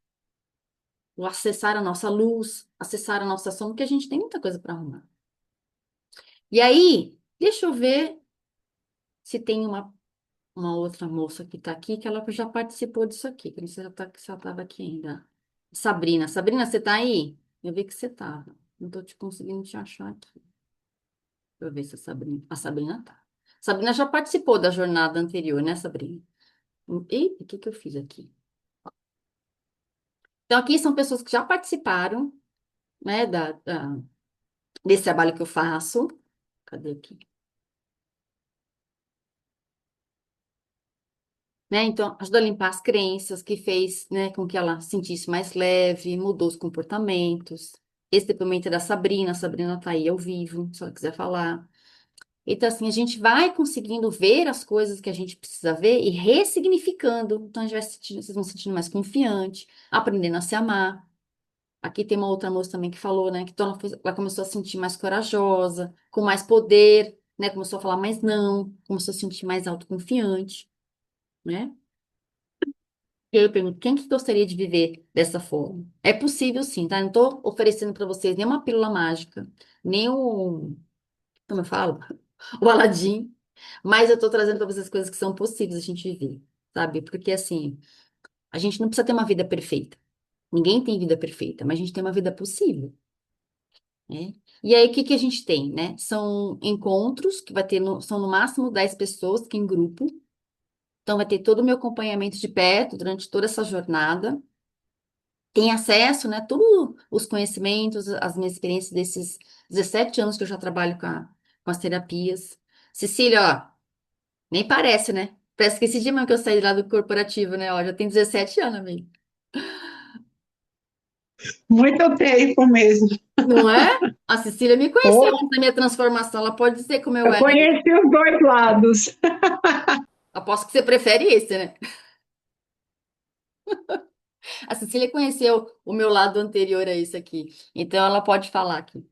ou acessar a nossa luz, acessar a nossa sombra, porque a gente tem muita coisa para arrumar. E aí, deixa eu ver se tem uma outra moça que está aqui, que ela já participou disso aqui, que não sei se ela estava aqui ainda. Sabrina. Sabrina, você está aí? Eu vi que você estava. Não estou te conseguindo te achar aqui. Deixa eu ver se a Sabrina tá. Sabrina já participou da jornada anterior, né, Sabrina? Eita, o que que eu fiz aqui? Então, aqui são pessoas que já participaram, né, desse trabalho que eu faço. Cadê aqui? Né? Então, ajudou a limpar as crenças, que fez, né, com que ela se sentisse mais leve, mudou os comportamentos. Esse depoimento é da Sabrina, a Sabrina tá aí ao vivo, se ela quiser falar. Então, assim, a gente vai conseguindo ver as coisas que a gente precisa ver e ressignificando. Então, a gente vai vocês vão se sentindo mais confiante, aprendendo a se amar. Aqui tem uma outra moça também que falou, né? Que então ela começou a se sentir mais corajosa, com mais poder, né? Começou a falar mais não, começou a se sentir mais autoconfiante, né? E aí eu pergunto, quem que gostaria de viver dessa forma? É possível sim, tá? Eu não estou oferecendo para vocês nenhuma pílula mágica, nem o, como eu falo, o Aladim, mas eu estou trazendo para vocês coisas que são possíveis a gente viver, sabe? Porque assim, a gente não precisa ter uma vida perfeita. Ninguém tem vida perfeita, mas a gente tem uma vida possível, né? E aí, o que que a gente tem, né? São encontros que vai ter, são no máximo 10 pessoas que em grupo. Então, vai ter todo o meu acompanhamento de perto durante toda essa jornada. Tem acesso, né? Todos os conhecimentos, as minhas experiências desses 17 anos que eu já trabalho com as terapias. Cecília, ó, nem parece, né? Parece que esse dia mesmo que eu saí lá do corporativo, né? Ó, já tem 17 anos, amigo. Muito tempo mesmo. Não é? A Cecília me conheceu Pô, antes da minha transformação. Ela pode dizer como eu eu era. conheci os dois lados. Aposto que você prefere esse, né? A Cecília conheceu o meu lado anterior a isso aqui. Então, ela pode falar aqui.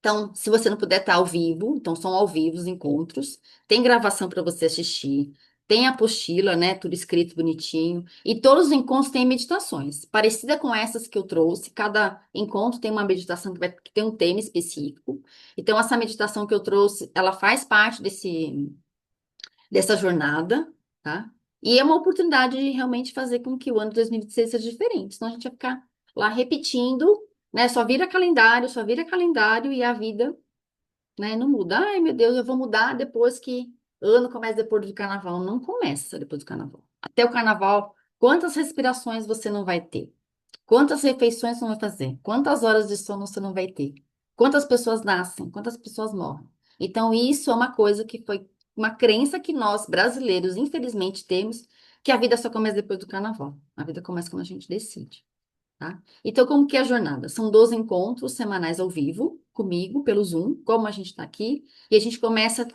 Então, se você não puder estar ao vivo, então são ao vivo os encontros. Tem gravação para você assistir. Tem apostila, né? Tudo escrito bonitinho. E todos os encontros têm meditações. Parecida com essas que eu trouxe. Cada encontro tem uma meditação que tem um tema específico. Então, essa meditação que eu trouxe, ela faz parte dessa jornada, tá? E é uma oportunidade de realmente fazer com que o ano de 2026 seja diferente. Senão a gente vai ficar lá repetindo, né? Só vira calendário e a vida, né, não muda. Ai, meu Deus, eu vou mudar depois que ano começa depois do carnaval. Não começa depois do carnaval. Até o carnaval, quantas respirações você não vai ter? Quantas refeições você não vai fazer? Quantas horas de sono você não vai ter? Quantas pessoas nascem? Quantas pessoas morrem? Então, isso é uma coisa que foi uma crença que nós, brasileiros, infelizmente, temos, que a vida só começa depois do carnaval. A vida começa quando a gente decide, tá? Então, como que é a jornada? São 12 encontros semanais ao vivo, comigo, pelo Zoom, como a gente está aqui, e a gente começa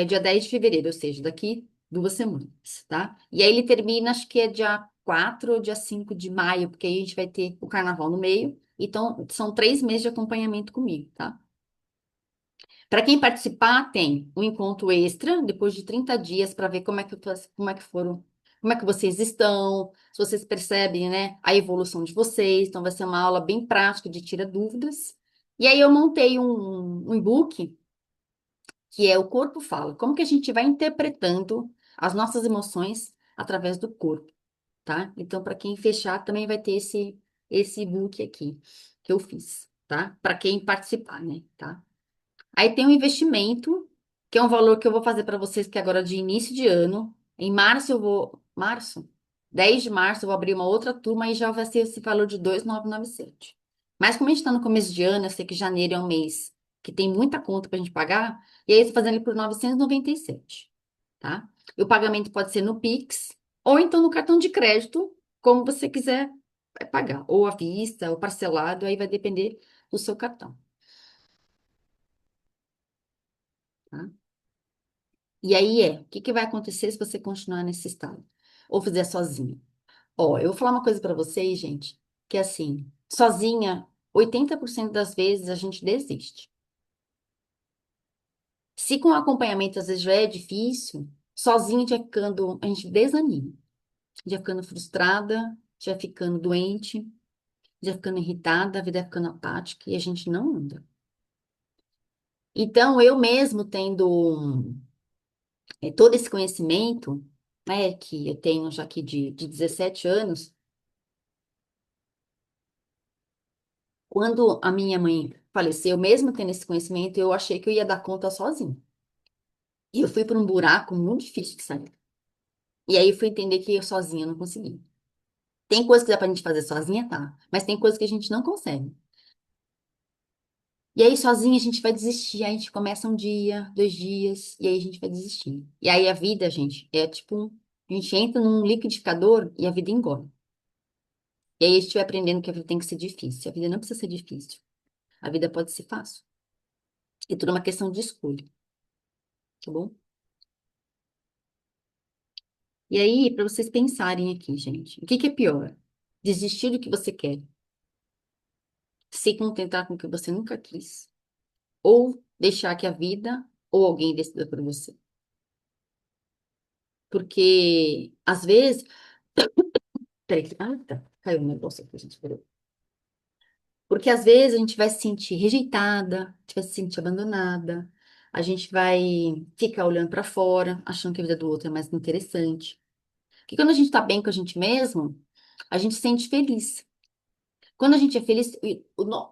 dia 10 de fevereiro, ou seja, daqui 2 semanas, tá? E aí ele termina, acho que é dia 4 ou dia 5 de maio, porque aí a gente vai ter o carnaval no meio. Então, são 3 meses de acompanhamento comigo, tá? Para quem participar, tem um encontro extra, depois de 30 dias, para ver como é que foram, como é que vocês estão, se vocês percebem, né, a evolução de vocês. Então, vai ser uma aula bem prática de tira dúvidas. E aí, eu montei um e-book que é O Corpo Fala. Como que a gente vai interpretando as nossas emoções através do corpo, tá? Então, para quem fechar, também vai ter esse e-book aqui que eu fiz, tá? Para quem participar, né, tá? Aí tem um investimento, que é um valor que eu vou fazer para vocês, que é agora de início de ano. Em março eu vou. Março? 10 de março eu vou abrir uma outra turma e já vai ser esse valor de 2.997. Mas como a gente está no começo de ano, eu sei que janeiro é um mês que tem muita conta para a gente pagar, e aí eu estou fazendo ele por 997, tá? E o pagamento pode ser no Pix, ou então no cartão de crédito, como você quiser pagar, ou à vista, ou parcelado, aí vai depender do seu cartão, tá? E aí o que que vai acontecer se você continuar nesse estado? Ou fizer sozinha? Ó, eu vou falar uma coisa pra vocês, gente, que é assim, sozinha, 80% das vezes a gente desiste. Se com acompanhamento às vezes já é difícil, sozinha a gente vai ficando, a gente desanima. A gente vai ficando frustrada, já vai ficando doente, já vai ficando irritada, a vida vai ficando apática e a gente não anda. Então, eu mesmo tendo todo esse conhecimento, né, que eu tenho já aqui de 17 anos, quando a minha mãe faleceu, mesmo tendo esse conhecimento, eu achei que eu ia dar conta sozinha. E eu fui para um buraco muito difícil de sair. E aí eu fui entender que eu sozinha não conseguia. Tem coisa que dá pra gente fazer sozinha, tá? Mas tem coisa que a gente não consegue. E aí sozinha a gente vai desistir. Aí a gente começa um dia, 2 dias, e aí a gente vai desistindo. E aí a vida, gente, é tipo, a gente entra num liquidificador e a vida engole. E aí a gente vai aprendendo que a vida tem que ser difícil. A vida não precisa ser difícil. A vida pode ser fácil. É tudo uma questão de escolha. tá bom? E aí, para vocês pensarem aqui, gente, o que que é pior? Desistir do que você quer, se contentar com o que você nunca quis, ou deixar que a vida ou alguém decida por você? Porque, às vezes, peraí, tá, caiu um negócio aqui, gente, peraí. Porque às vezes a gente vai se sentir rejeitada, a gente vai se sentir abandonada, a gente vai ficar olhando para fora, achando que a vida do outro é mais interessante. Porque quando a gente tá bem com a gente mesmo, a gente se sente feliz. Quando a gente é feliz,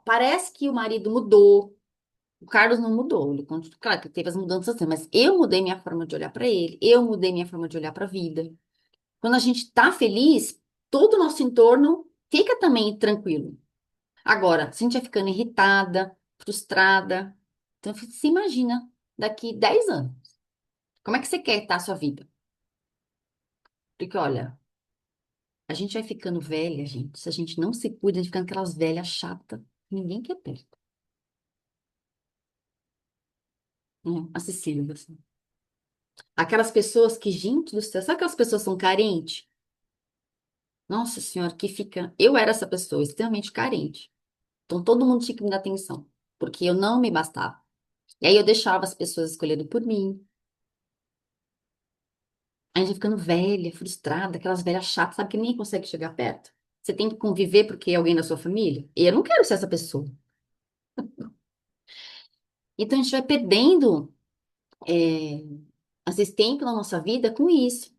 parece que o marido mudou, o Carlos não mudou. Claro que teve as mudanças, assim, mas eu mudei minha forma de olhar para ele, eu mudei minha forma de olhar para a vida. Quando a gente tá feliz, todo o nosso entorno fica também tranquilo. Agora, se a gente vai ficando irritada, frustrada, então você se imagina daqui 10 anos. Como é que você quer estar a sua vida? Porque, olha, a gente vai ficando velha, gente. Se a gente não se cuida, a gente fica aquelas velhas chatas, que ninguém quer perto. Né? A Cecília, assim. Aquelas pessoas que, gente do céu, sabe aquelas pessoas que são carentes? Nossa Senhora, que fica. Eu era essa pessoa, extremamente carente. Então todo mundo tinha que me dar atenção, porque eu não me bastava. E aí eu deixava as pessoas escolherem por mim. A gente vai ficando velha, frustrada, aquelas velhas chatas, sabe que ninguém consegue chegar perto. Você tem que conviver porque é alguém da sua família. E eu não quero ser essa pessoa. Então a gente vai perdendo, é, às vezes, tempo na nossa vida com isso.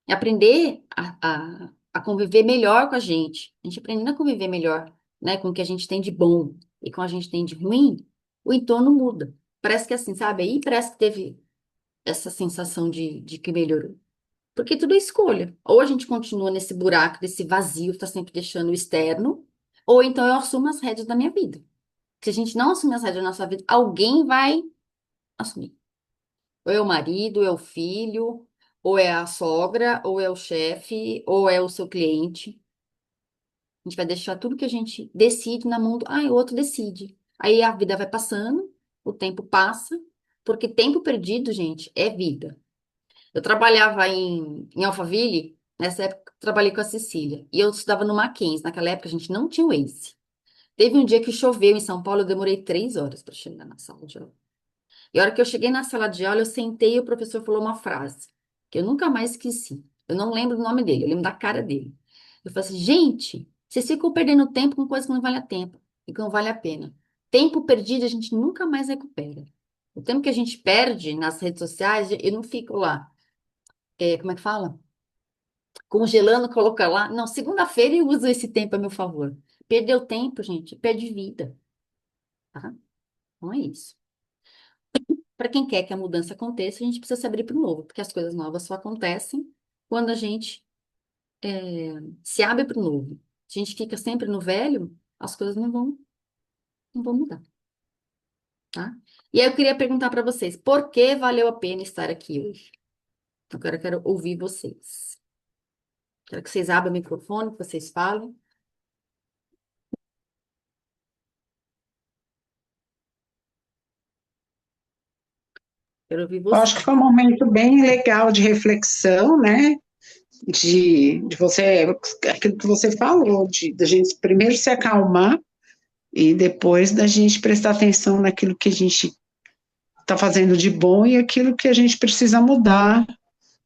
E aprender a conviver melhor com a gente. A gente aprendendo a conviver melhor, né, com o que a gente tem de bom e com o que a gente tem de ruim, o entorno muda. Parece que assim, sabe? Aí parece que teve essa sensação de que melhorou. Porque tudo é escolha. Ou a gente continua nesse buraco, desse vazio, que tá sempre deixando o externo, ou então eu assumo as rédeas da minha vida. Se a gente não assumir as rédeas da nossa vida, alguém vai assumir. Ou é o marido, ou é o filho, ou é a sogra, ou é o chefe, ou é o seu cliente. A gente vai deixar tudo que a gente decide na mão do... Ah, o outro decide. Aí a vida vai passando, o tempo passa, porque tempo perdido, gente, é vida. Eu trabalhava em Alphaville, nessa época eu trabalhei com a Cecília, e eu estudava no Mackenzie. Naquela época a gente não tinha o Waze. Teve um dia que choveu em São Paulo, eu demorei 3 horas para chegar na sala de aula. E a hora que eu cheguei na sala de aula, eu sentei e o professor falou uma frase que eu nunca mais esqueci. Eu não lembro do nome dele, eu lembro da cara dele. Eu falei assim, gente, vocês ficam perdendo tempo com coisas que não vale a tempo e que não vale a pena. Tempo perdido a gente nunca mais recupera. O tempo que a gente perde nas redes sociais, eu não fico lá. Como é que fala? Congelando, coloca lá. Não, segunda-feira eu uso esse tempo a meu favor. Perdeu tempo, gente, perde vida, tá? Não é isso. Para quem quer que a mudança aconteça, a gente precisa se abrir para o novo, porque as coisas novas só acontecem quando a gente se abre para o novo. Se a gente fica sempre no velho, as coisas não vão mudar, tá? E aí eu queria perguntar para vocês, por que valeu a pena estar aqui hoje? Agora eu quero ouvir vocês. Quero que vocês abram o microfone, que vocês falem. Quero ouvir Eu vocês. acho que foi um momento bem legal de reflexão, né? De você, aquilo que você falou, de da gente primeiro se acalmar e depois da gente prestar atenção naquilo que a gente está fazendo de bom e aquilo que a gente precisa mudar,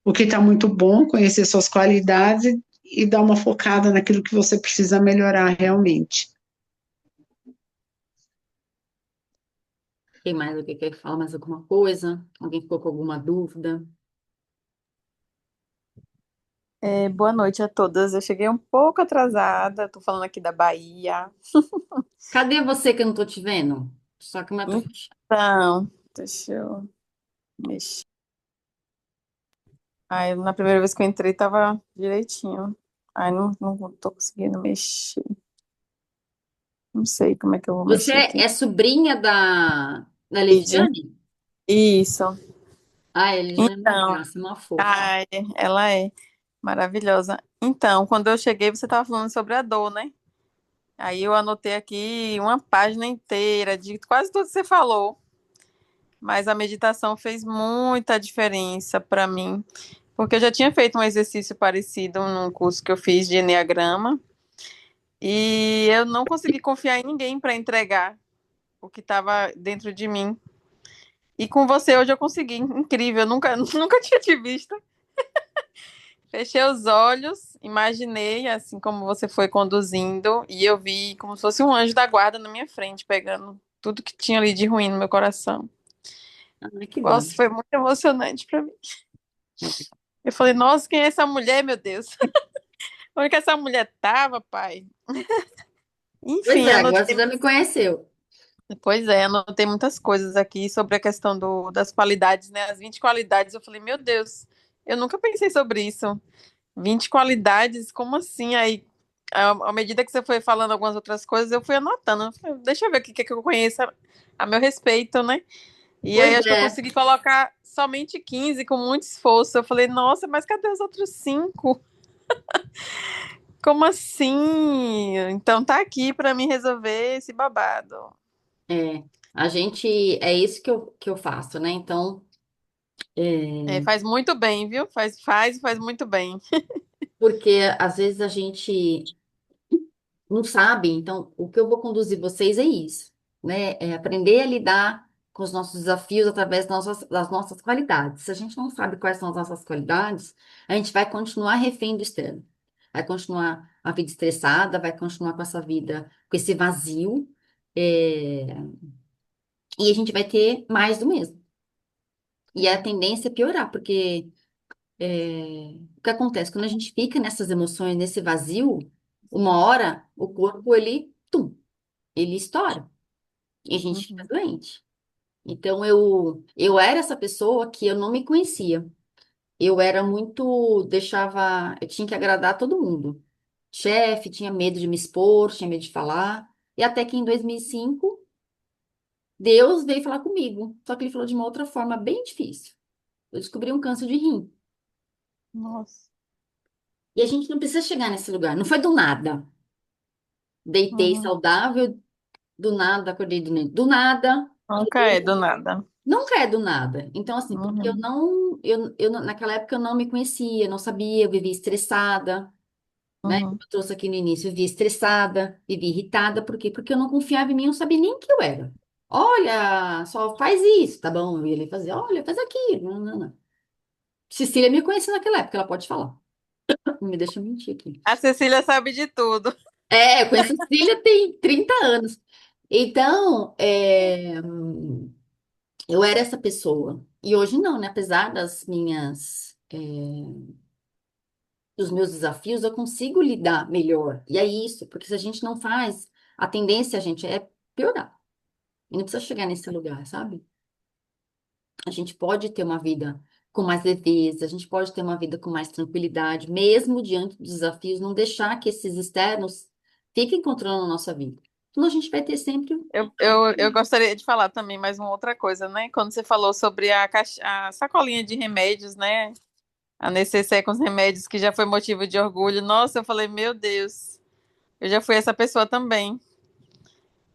o que está muito bom, conhecer suas qualidades e dar uma focada naquilo que você precisa melhorar realmente. Tem mais alguém que quer falar mais alguma coisa? Alguém ficou com alguma dúvida? Boa noite a todas. Eu cheguei um pouco atrasada, tô falando aqui da Bahia. Cadê você que eu não tô te vendo? Só que não tá fechada. Então, deixa eu mexer. Ai, na primeira vez que eu entrei tava direitinho. Ai, não tô conseguindo mexer. Não sei como é que eu vou Você mexer aqui. é sobrinha da Vídeo. Lediane? Isso. Ah, a Lediane é uma Então, graça, uma fofa. ai, ela é maravilhosa. Então, quando eu cheguei, você tava falando sobre a dor, né? Aí eu anotei aqui uma página inteira de quase tudo que você falou. mas a meditação fez muita diferença para mim, porque eu já tinha feito um exercício parecido num curso que eu fiz de enneagrama e eu não consegui confiar em ninguém para entregar o que estava dentro de mim. E com você hoje eu consegui, incrível, eu nunca, nunca tinha te visto. Fechei os olhos, imaginei assim como você foi conduzindo e eu vi como se fosse um anjo da guarda na minha frente, pegando tudo que tinha ali de ruim no meu coração. Ah, que bom. Nossa, foi muito emocionante para mim. Eu falei, nossa, quem é essa mulher, meu Deus? Onde que essa mulher tava, pai? Pois Enfim, é, agora você já me conheceu. pois é, anotei muitas coisas aqui sobre a questão das qualidades, né? As 20 qualidades. Eu falei, meu Deus, eu nunca pensei sobre isso. 20 qualidades, como assim? Aí, à medida que você foi falando algumas outras coisas, eu fui anotando. Eu falei, deixa eu ver o que eu conheço a meu respeito, né? E aí Pois acho que eu é, consegui colocar somente 15 com muito esforço. Eu falei, nossa, mas cadê os outros 5? Como assim? Então tá aqui pra mim resolver esse babado. é, a gente, é isso que eu faço, né? Então, É, é, faz muito bem, viu? Faz muito bem. porque às vezes a gente não sabe, então o que eu vou conduzir vocês é isso, né? É aprender a lidar com os nossos desafios através das nossas qualidades. Se a gente não sabe quais são as nossas qualidades, a gente vai continuar refém do externo. Vai continuar a vida estressada, vai continuar com essa vida, com esse vazio, é, e a gente vai ter mais do mesmo. E a tendência é piorar, porque o que acontece? Quando a gente fica nessas emoções, nesse vazio, uma hora o corpo ele estoura e a gente fica Uhum. doente. Então eu era essa pessoa que eu não me conhecia. Eu era muito, eu tinha que agradar todo mundo. Chefe, tinha medo de me expor, tinha medo de falar. E até que em 2005, Deus veio falar comigo. Só que ele falou de uma outra forma bem difícil. Eu descobri um câncer de rim. Nossa. E a gente não precisa chegar nesse lugar. Não foi do nada. Deitei Uhum. saudável, do nada, acordei do nada. Nunca é do nada. Nunca é do nada. Então, assim, porque Uhum. naquela época eu não me conhecia, não sabia, eu vivia estressada, né? Uhum. Eu trouxe aqui no início, eu vivia estressada, vivia irritada, por quê? Porque eu não confiava em mim, eu não sabia nem quem eu era. Olha, só faz isso, tá bom? Eu ia ali fazer, olha, faz aquilo. Não, não, não. Cecília me conhecia naquela época, ela pode falar. Não me deixa mentir aqui. A Cecília sabe de tudo. É, eu conheço a Cecília tem 30 anos. Então, eu era essa pessoa. E hoje não, né? Apesar dos meus desafios, eu consigo lidar melhor. E é isso, porque se a gente não faz, a tendência a gente é piorar. E não precisa chegar nesse lugar, sabe? A gente pode ter uma vida com mais leveza, a gente pode ter uma vida com mais tranquilidade, mesmo diante dos desafios, não deixar que esses externos fiquem controlando a nossa vida. Senão a gente vai ter sempre. Eu gostaria de falar também mais uma outra coisa, né? Quando você falou sobre a sacolinha de remédios, né? A necessaire com os remédios, que já foi motivo de orgulho. Nossa, eu falei, meu Deus, eu já fui essa pessoa também.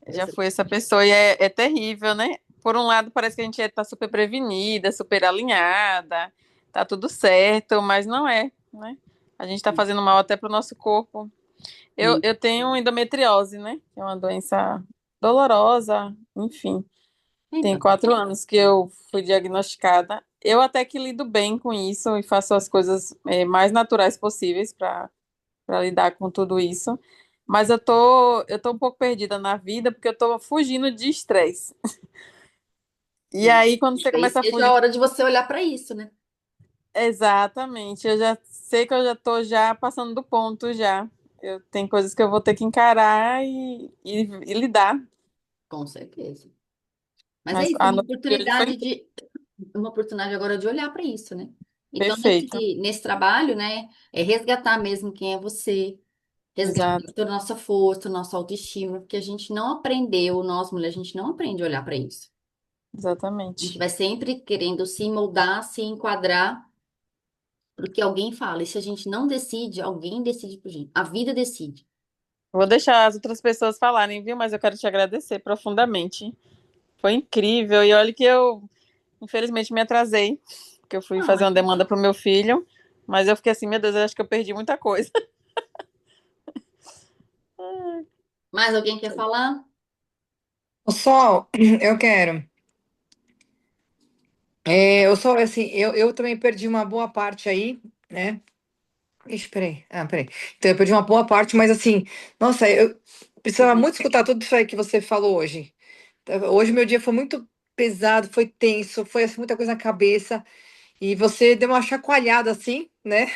Já fui essa pessoa e é terrível, né? Por um lado, parece que a gente está super prevenida, super alinhada, tá tudo certo, mas não é, né? A gente está fazendo mal até para o nosso corpo. Eu tenho endometriose, né? Que é uma doença dolorosa, enfim. Tem Então, 4 anos que eu fui diagnosticada. Eu até que lido bem com isso e faço as coisas mais naturais possíveis para lidar com tudo isso. Mas eu tô um pouco perdida na vida porque eu tô fugindo de estresse. E aí, quando você talvez começa a seja a fugir, hora de você olhar para isso, né? exatamente, eu já sei que eu já tô já passando do ponto já. Eu tenho coisas que eu vou ter que encarar e lidar. Com certeza. Mas é Mas isso, a noite de hoje foi uma oportunidade agora de olhar para isso, né? Então, perfeito. nesse trabalho, né, é resgatar mesmo quem é você, resgatar Exato, toda a nossa força, nossa autoestima, porque a gente não aprendeu, nós mulheres, a gente não aprende a olhar para isso. A gente exatamente. vai sempre querendo se moldar, se enquadrar, porque alguém fala. E se a gente não decide, alguém decide por gente. A vida decide. Vou deixar as outras pessoas falarem, viu? Mas eu quero te agradecer profundamente. Foi incrível. E olha que Infelizmente me atrasei, porque eu fui fazer Ah, uma demanda pro meu filho, mas eu fiquei assim, meu Deus, eu acho que eu perdi muita coisa. mais alguém quer falar? O Sol, eu quero. Eu só, assim, eu também perdi uma boa parte aí, né? Ixi, peraí. Ah, peraí. Então, eu perdi uma boa parte, mas assim, nossa, eu precisava muito escutar tudo isso aí que você falou hoje. Hoje meu dia foi muito pesado, foi tenso, foi assim, muita coisa na cabeça. E você deu uma chacoalhada assim, né?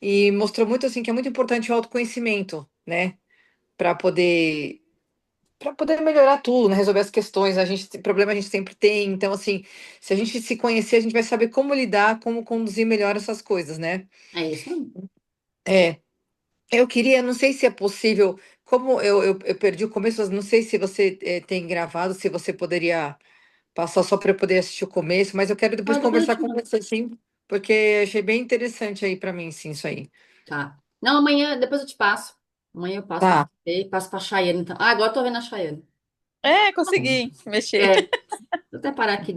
E mostrou muito assim que é muito importante o autoconhecimento, né? Para poder melhorar tudo, né? Resolver as questões. A gente problema a gente sempre tem. Então, assim, se a gente se conhecer, a gente vai saber como lidar, como conduzir melhor essas coisas, né? É isso aí. É, eu queria, não sei se é possível, como eu perdi o começo, não sei se você tem gravado, se você poderia passar só para eu poder assistir o começo, mas eu quero depois Ah, depois eu conversar te com mando. você, sim, porque achei bem interessante aí para mim, sim, isso aí. Tá. Não, amanhã, depois eu te passo. Amanhã eu passo pra Tá. você e passo pra Chayane, então. Ah, agora eu tô vendo a Chayane. É, consegui mexer. É, vou até parar aqui